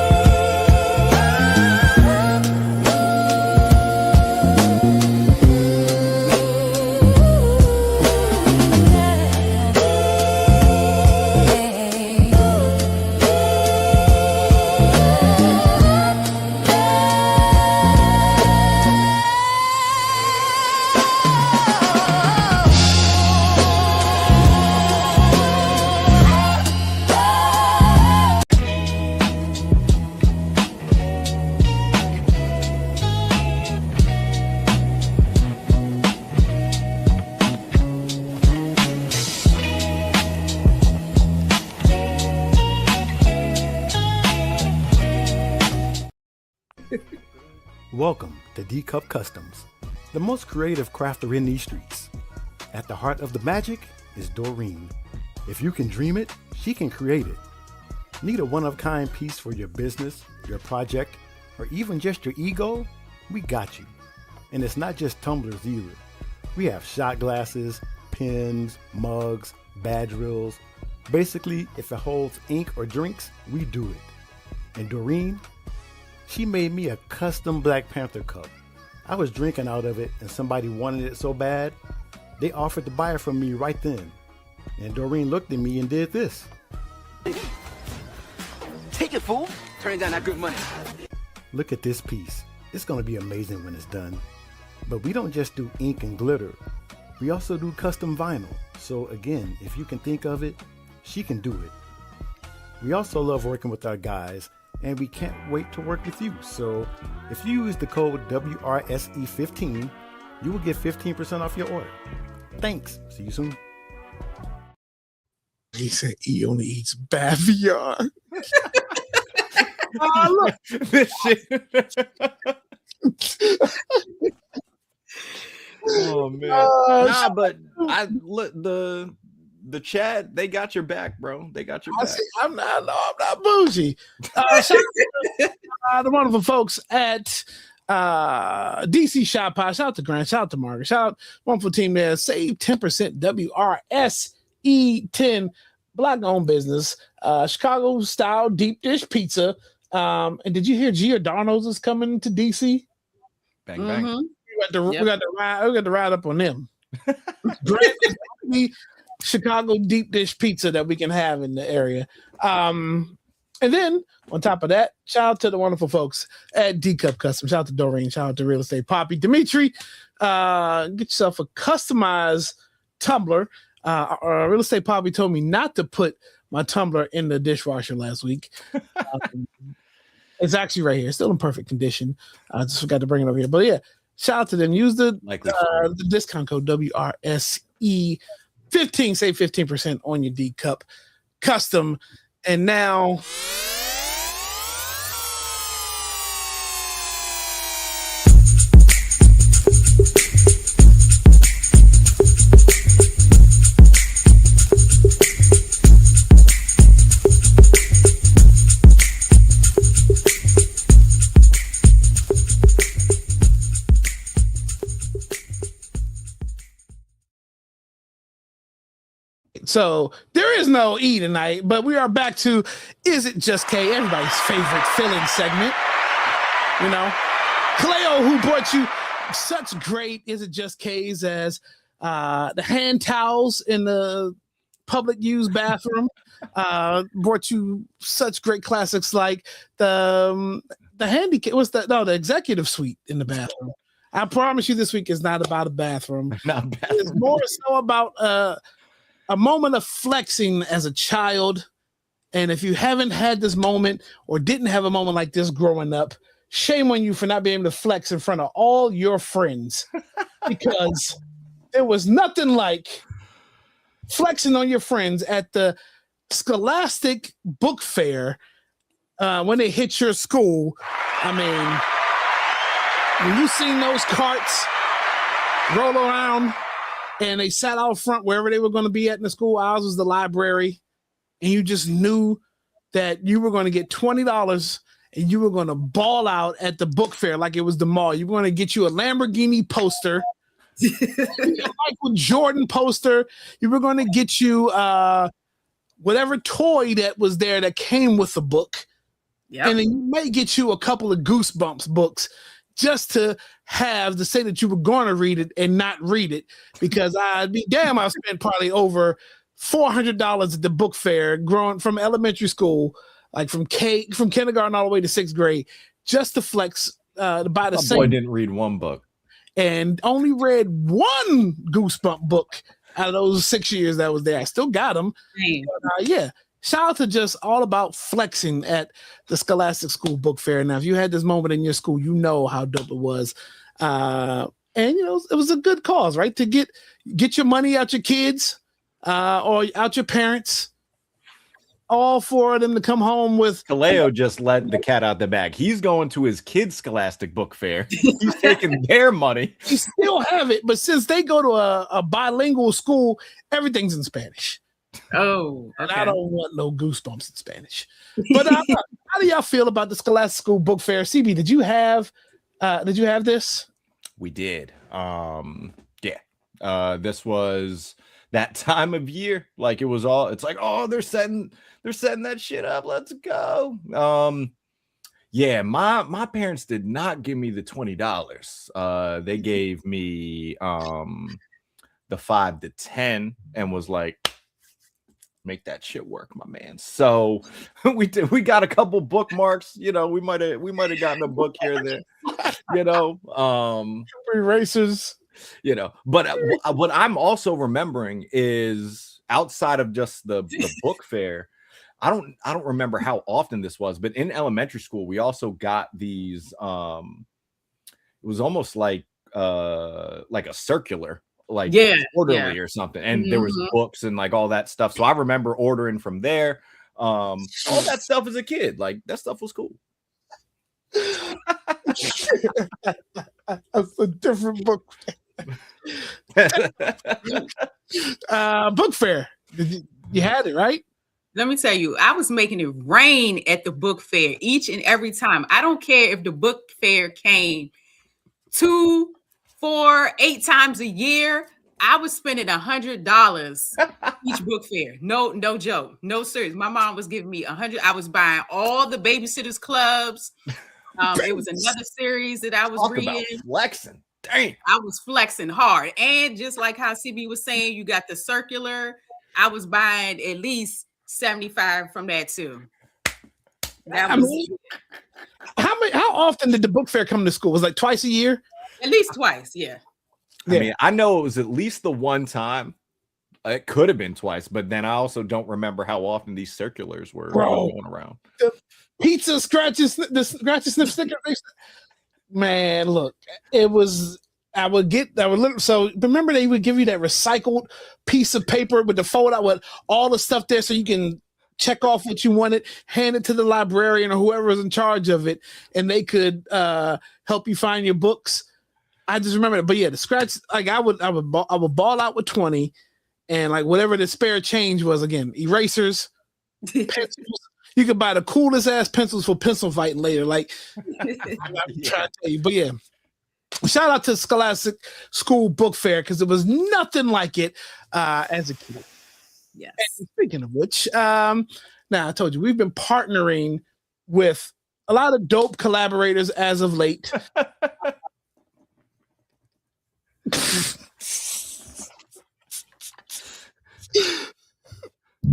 Welcome to D-Cup Customs, the most creative crafter in these streets. At the heart of the magic is Doreen. If you can dream it, she can create it. Need a one-of-a-kind piece for your business, your project, or even just your ego? We got you. And it's not just tumblers either. We have shot glasses, pens, mugs, badge reels. Basically, if it holds ink or drinks, we do it. And Doreen, she made me a custom Black Panther cup. I was drinking out of it and somebody wanted it so bad, they offered to buy it from me right then. And Doreen looked at me and did this. Take it, fool. Turn down that good money. Look at this piece. It's gonna be amazing when it's done. But we don't just do ink and glitter. We also do custom vinyl. So again, if you can think of it, she can do it. We also love working with our guys, and we can't wait to work with you. So if you use the code WRSE15, you will get 15% off your order. Thanks. See you soon. He said he only eats Baviar. Oh, look. This shit. Oh man. Nah, but I look the chat, they got your back, bro. They got your back. I'm not bougie. Shout out to the wonderful folks at DC Shop Pod. Shout out to Grant. Shout out to Margaret. Shout out wonderful team there. Save 10% WRSE10 Black owned business. Chicago style deep dish pizza. And did you hear Giordano's is coming to DC? Bang bang. Mm-hmm. We got to ride up on them. Chicago deep dish pizza that we can have in the area. And then on top of that, shout out to the wonderful folks at D-Cup Custom. Shout out to Doreen. Shout out to Real Estate Poppy. Dimitri, get yourself a customized tumbler. Real Estate Poppy told me not to put my tumbler in the dishwasher last week. It's actually right here. It's still in perfect condition. I just forgot to bring it over here. But yeah, shout out to them. Use the discount code WRSE15. Save 15% on your D-Cup Custom. And now... So there is no E tonight, but we are back to Is It Just K, everybody's favorite fill-in segment. You know, Kaleo know who brought you such great Is It Just K's as the hand towels in the public use bathroom. Brought you such great classics like the handicap. The executive suite in the bathroom. I promise you, this week is not about a bathroom. It's more so about a moment of flexing as a child. And if you haven't had this moment or didn't have a moment like this growing up, shame on you for not being able to flex in front of all your friends, because there was nothing like flexing on your friends at the Scholastic Book Fair when they hit your school. I mean, when you seen those carts roll around and they sat out front wherever they were going to be at in the school, ours was the library, and you just knew that you were going to get $20 and you were going to ball out at the book fair like it was the mall. You were going to get you a Lamborghini poster, a Michael Jordan poster. You were going to get you whatever toy that was there that came with the book. Yep. And then you may get you a couple of Goosebumps books just to say that you were going to read it and not read it, because I'd be damn, I spent probably over $400 at the book fair growing from elementary school, like from kindergarten all the way to 6th grade, just to flex to buy the same. Boy didn't read one book and only read one Goosebump book out of those 6 years that was there. I still got them. But, yeah. Shout out to just all about flexing at the Scholastic School Book Fair. Now, if you had this moment in your school, you know how dope it was. And, you know, it was a good cause, right? To get your money out your kids or out your parents, all for them to come home with. Kaleo just let the cat out the bag. He's going to his kids' Scholastic Book Fair. He's taking their money. He still have it, but since they go to a bilingual school, everything's in Spanish. Oh, okay. And I don't want no Goosebumps in Spanish. But how do y'all feel about the Scholastic School Book Fair? CB, did you have this? We did. This was that time of year. Like it's like, oh, they're setting that shit up. Let's go. My parents did not give me the $20. They gave me the 5 to 10 and was like, make that shit work, my man. So we got a couple bookmarks, you know, we might have gotten a book here and there, you know, erasers, you know. But what I'm also remembering is, outside of just the book fair, I don't remember how often this was, but in elementary school we also got these it was almost like a circular, like quarterly or something, and there was books and like all that stuff. So I remember ordering from there. All that stuff as a kid, like that stuff was cool. That's a different book. Book fair. You had it, right? Let me tell you, I was making it rain at the book fair each and every time. I don't care if the book fair came 2, 4, 8 times a year. I was spending $100 each book fair. No joke. No serious. My mom was giving me $100. I was buying all the Babysitters Clubs. It was another series that I was reading. About flexing. Dang. I was flexing hard. And just like how CB was saying, you got the circular. I was buying at least 75 from that too. How often did the book fair come to school? Was it like twice a year? At least twice, yeah. I mean, I know it was at least the one time. It could have been twice, but then I also don't remember how often these circulars were going around. The pizza scratches, the scratches sniff sticker. Man, look, it was. So remember they would give you that recycled piece of paper with the fold out with all the stuff there, so you can check off what you wanted, hand it to the librarian or whoever was in charge of it, and they could help you find your books. I just remember it. But yeah, the scratch, like I would ball out with 20, and like whatever the spare change was, again, erasers, pencils. You could buy the coolest ass pencils for pencil fighting later. Like I'm trying to tell you, but yeah. Shout out to Scholastic School Book Fair, because it was nothing like it as a kid. Yes. And speaking of which, now I told you we've been partnering with a lot of dope collaborators as of late.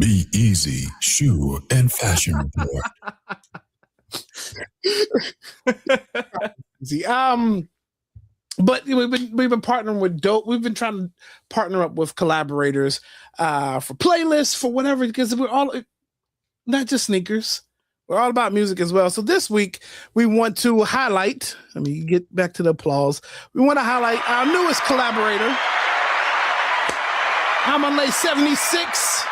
Be Easy Shoe and Fashion Report. See, but we've been partnering with dope. We've been trying to partner up with collaborators for playlists, for whatever, because we're all not just sneakers. We're all about music as well. So this week we want to highlight. Let me get back to the applause. We want to highlight our newest collaborator. I'm on Lay 76.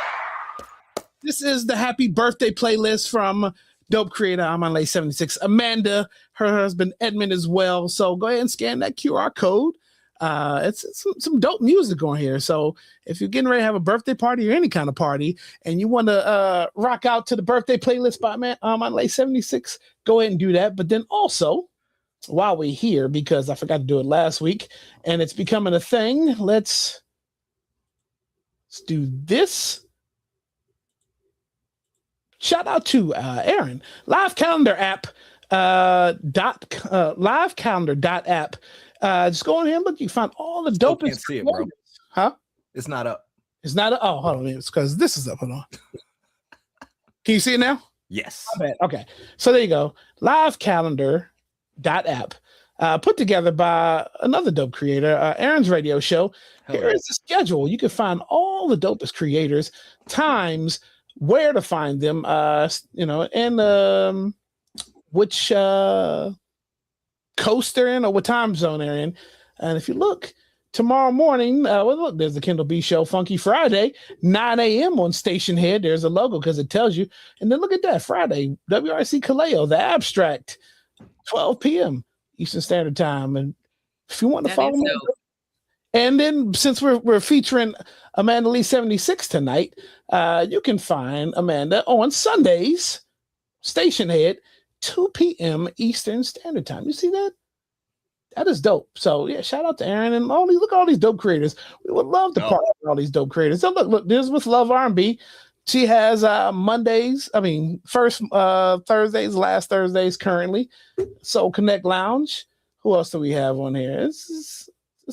This is the happy birthday playlist from dope creator I'm on Lay 76. Amanda, her husband Edmund as well. So go ahead and scan that QR code. It's some dope music on here. So if you're getting ready to have a birthday party or any kind of party and you want to rock out to the birthday playlist by on Lay 76, go ahead and do that. But then also, while we're here, because I forgot to do it last week and it's becoming a thing, let's do this. Shout out to Aaron. Live Calendar app, livecalendar.app. Just go on here and look. You find all the dopest. Can't see it, bro. Huh? It's not up. It's not. Oh, hold on. It's because this is up. Hold on. Can you see it now? Yes. Okay. So there you go. Livecalendar.app. Put together by another dope creator, Aaron's radio show. Here is the schedule. You can find all the dopest creators, times, where to find them, and which coast they're in or what time zone they're in. And if you look tomorrow morning, look, there's the Kendall B Show, Funky Friday, 9 a.m. on Station Head. There's a logo because it tells you. And then look at that, Friday, WRC Kaleo, The Abstract, 12 p.m. Eastern Standard Time. And if you want to follow me. And then since we're featuring Amanda Lee 76 tonight, you can find Amanda on Sundays, Station Head, 2 p.m. Eastern Standard Time. You see that? That is dope. So yeah, shout out to Aaron and look at all these dope creators. We would love to partner with all these dope creators. So look, this with Love R&B. She has first Thursdays, last Thursdays currently. So Connect Lounge. Who else do we have on here? It's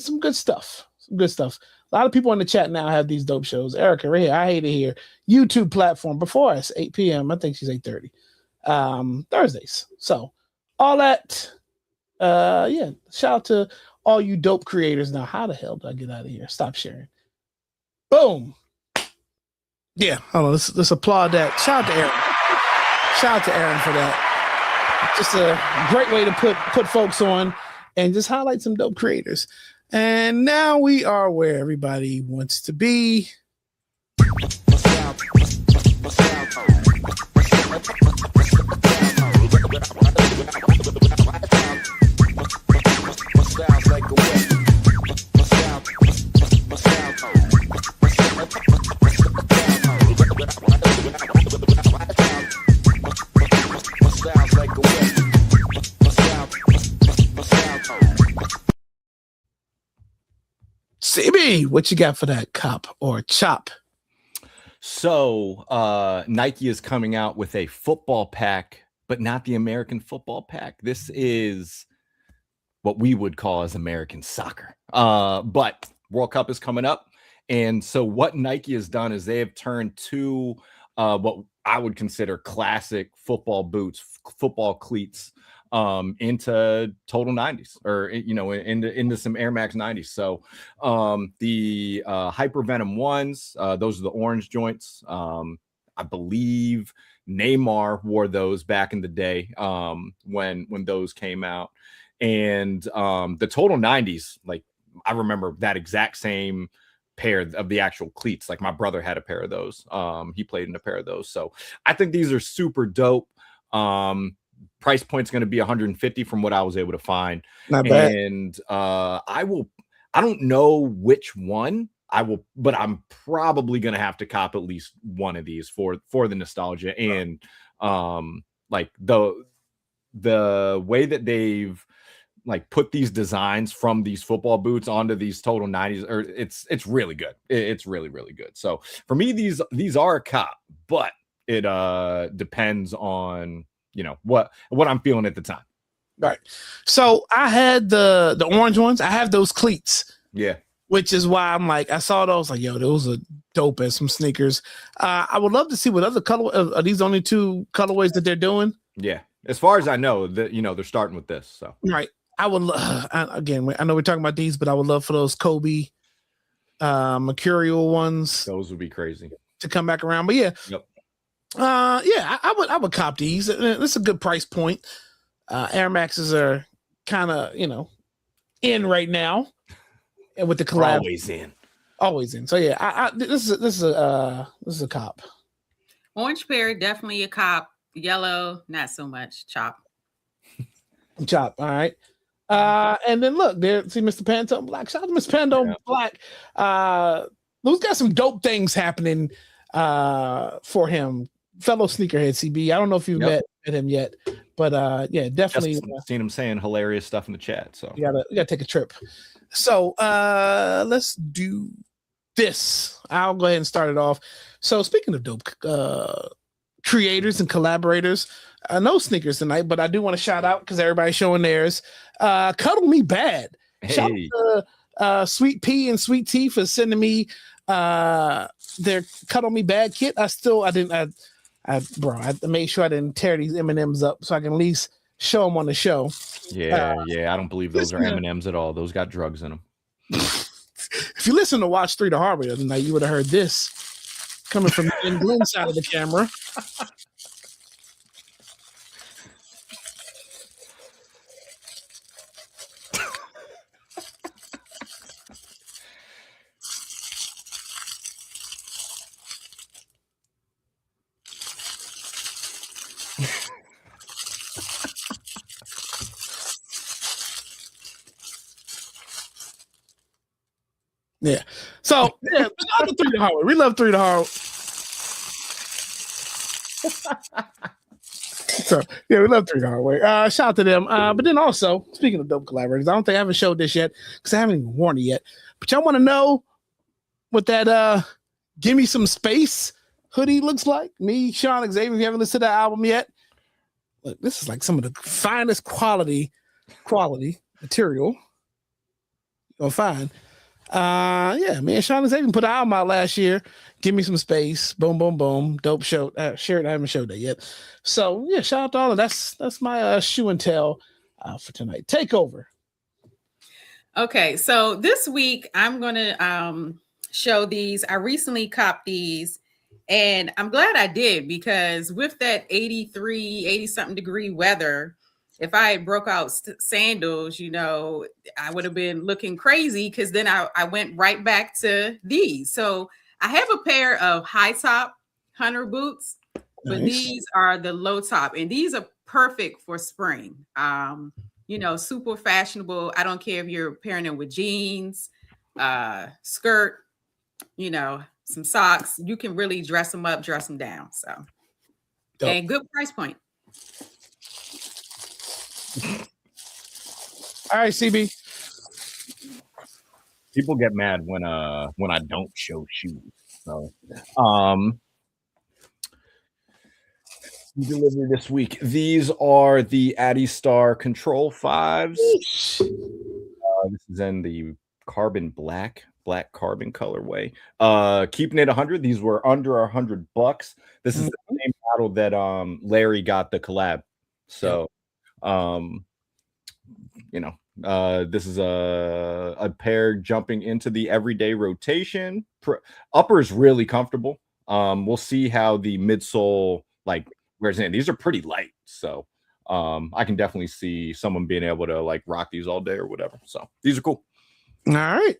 some good stuff. Some good stuff. A lot of people in the chat now have these dope shows. Erica, right here. I hate it here. YouTube platform before us, 8 p.m. I think she's 8:30. Thursdays. So all that. Shout out to all you dope creators. Now, how the hell do I get out of here? Stop sharing. Boom. Yeah, hold on. Let's applaud that. Shout out to Aaron. Shout out to Aaron for that. Just a great way to put folks on and just highlight some dope creators. And now we are where everybody wants to be. CB, what you got for that cop or chop? So Nike is coming out with a football pack, but not the American football pack. This is what we would call as American soccer. But World Cup is coming up. And so what Nike has done is they have turned two what I would consider classic football boots, football cleats, into total 90s, or into some Air Max 90s. So the Hypervenom ones, those are the orange joints. I believe Neymar wore those back in the day when those came out. And the total 90s, like I remember that exact same pair of the actual cleats. Like my brother had a pair of those. He played in a pair of those. So I think these are super dope. Price point's going to be 150 from what I was able to find. Not bad. And I don't know which one I will, but I'm probably going to have to cop at least one of these for the nostalgia. And like the way that they've like put these designs from these football boots onto these total 90s, or it's really good. It's really, really good. So for me, these are a cop, but it depends on what I'm feeling at the time. Right. So I had the orange ones. I have those cleats. Yeah. which is why I'm like, I saw those like, yo, those are dope as some sneakers. I would love to see what other color are these only 2 colorways that they're doing. Yeah, as far as I know, that they're starting with this. So right, I would again. I know we're talking about these, but I would love for those Kobe, mercurial ones. Those would be crazy to come back around. But yeah, yep. I would cop these. It's a good price point. Air Maxes are kind of in right now. And with the collab, always in. So yeah, this is a cop. Orange pair, definitely a cop. Yellow, not so much. Chop. All right. And then look there. See Mr. Pantone Black. Shout out to Mr. Pantone Black. Who's got some dope things happening for him. Fellow sneakerhead CB. I don't know if you've met him yet, but yeah, definitely just seen him saying hilarious stuff in the chat. So you gotta take a trip. So let's do this. I'll go ahead and start it off. So speaking of dope creators and collaborators, no sneakers tonight, but I do want to shout out because everybody's showing theirs. Cuddle Me Bad. Hey. Shout out to Sweet P and Sweet T for sending me their Cuddle Me Bad kit. I made sure I didn't tear these M&Ms up so I can at least show them on the show. Yeah, I don't believe those are M&Ms at all. Those got drugs in them. If you listen to Watch 3 the Hard Way the other night, you would have heard this coming from the Glenn side of the camera. Yeah. So yeah, we love 3 the Hard Way. We love 3 the Hard Way. So yeah, we love 3 the Hard Way. Shout out to them. But then also, speaking of dope collaborators, I don't think I haven't showed this yet because I haven't even worn it yet. But y'all want to know what that Give Me Some Space hoodie looks like? Me, Sean Xavier, if you haven't listened to that album yet. Look, this is like some of the finest quality material you'll find. Yeah, me and Sean Xavier put an album out last year. Give Me Some Space. Boom, boom, boom. Dope show. Shared. I haven't showed that yet. So yeah, shout out to all of that's my shoe and tell for tonight. Takeover. Okay, so this week I'm gonna show these. I recently copped these, and I'm glad I did because with that 80 something degree weather, if I had broke out sandals, I would have been looking crazy because then I went right back to these. So I have a pair of high top hunter boots, but these are the low top, and these are perfect for spring. Super fashionable. I don't care if you're pairing them with jeans, skirt, some socks. You can really dress them up, dress them down. So, dope. And good price point. All right, CB. People get mad when I don't show shoes. So, delivery this week. These are the Addy Star Control 5s. This is in the black carbon colorway. Keeping it 100. These were under $100. This is the same model that Larry got the collab. So. This is a pair jumping into the everyday rotation. Upper is really comfortable. We'll see how the midsole wears in. These are pretty light, so I can definitely see someone being able to rock these all day or whatever. So these are cool. All right,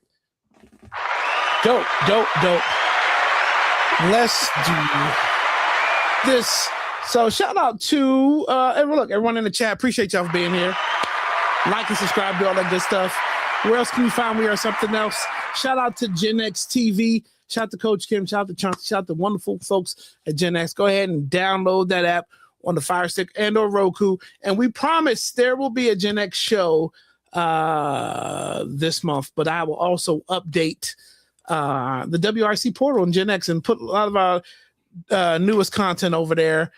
dope. Let's do this. So shout out to everyone in the chat. Appreciate y'all for being here. Like and subscribe, do all that good stuff. Where else can you find me or something else? Shout out to Gen X TV. Shout out to Coach Kim. Shout out to Chauncey. Shout out to wonderful folks at Gen X. Go ahead and download that app on the Fire Stick and or Roku. And we promise there will be a Gen X show this month, but I will also update the WRC portal in Gen X and put a lot of our newest content over there.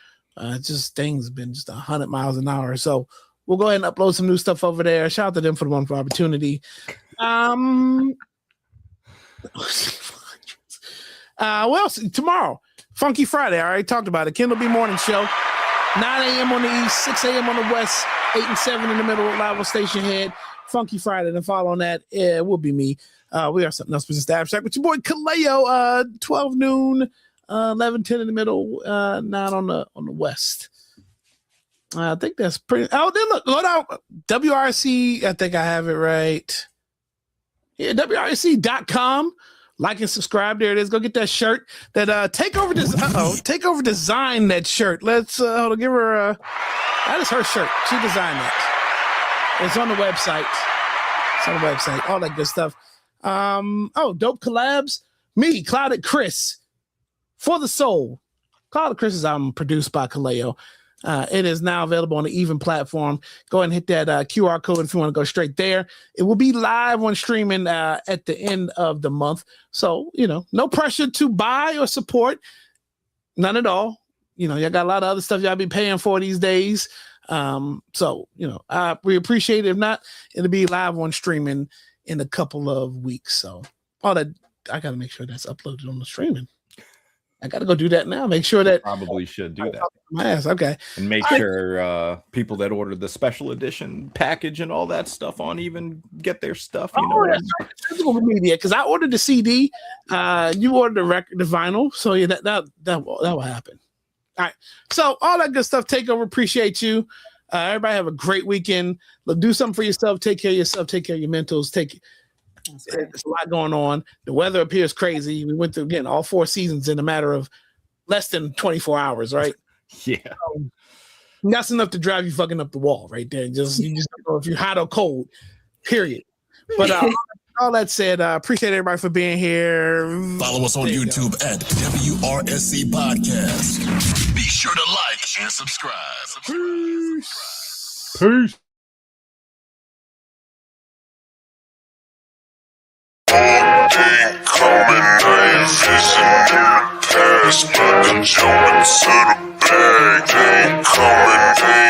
Just things have been just 100 miles an hour. So we'll go ahead and upload some new stuff over there. Shout out to them for the wonderful opportunity. What else? Tomorrow, Funky Friday. I already talked about it. Kendall B Morning Show, 9 a.m. on the east, 6 a.m. on the west, 8 and 7 in the middle, live on Station Head. Funky Friday. Then follow on that. It will be me. We are something else, but just abstract with your boy Kaleo. 12 noon, 11, 10 in the middle, 9 on the west. I think that's pretty. Oh, then look out. WRC. I think I have it right. Yeah, WRC.com. Like and subscribe. There it is. Go get that shirt. That Takeover Takeover designed that shirt. Let's hold on, give her that is her shirt. She designed that. It's on the website. It's on the website. All that good stuff. Dope collabs. Me, Clouded Chris. For the Soul. Clouded Chris's album produced by Kaleo. It is now available on the Even platform. Go ahead and hit that QR code if you want to go straight there. It will be live on streaming at the end of the month. So, no pressure to buy or support. None at all. Y'all got a lot of other stuff y'all be paying for these days. We appreciate it. If not, it'll be live on streaming in a couple of weeks. So all that, I got to make sure that's uploaded on the streaming. I got to go do that now. Make sure that probably should do that. My ass, okay. And make sure people that ordered the special edition package and all that stuff on Even get their stuff. Physical media, because I ordered the CD. You ordered the record, the vinyl. So yeah, that will happen. All right. So all that good stuff. Takeover. Appreciate you. Everybody have a great weekend. Look, do something for yourself. Take care of yourself. Take care of your mentals. There's a lot going on. The weather appears crazy. We went through again all 4 seasons in a matter of less than 24 hours, right? Yeah. That's enough to drive you fucking up the wall right there. You just don't know if you're hot or cold, period. But all that said, appreciate everybody for being here. Follow us on YouTube at WRSC Podcast. Be sure to like and subscribe. Peace. Ain't coming, I ain't fishing in the past, but I'm jumping to the bag. Ain't coming,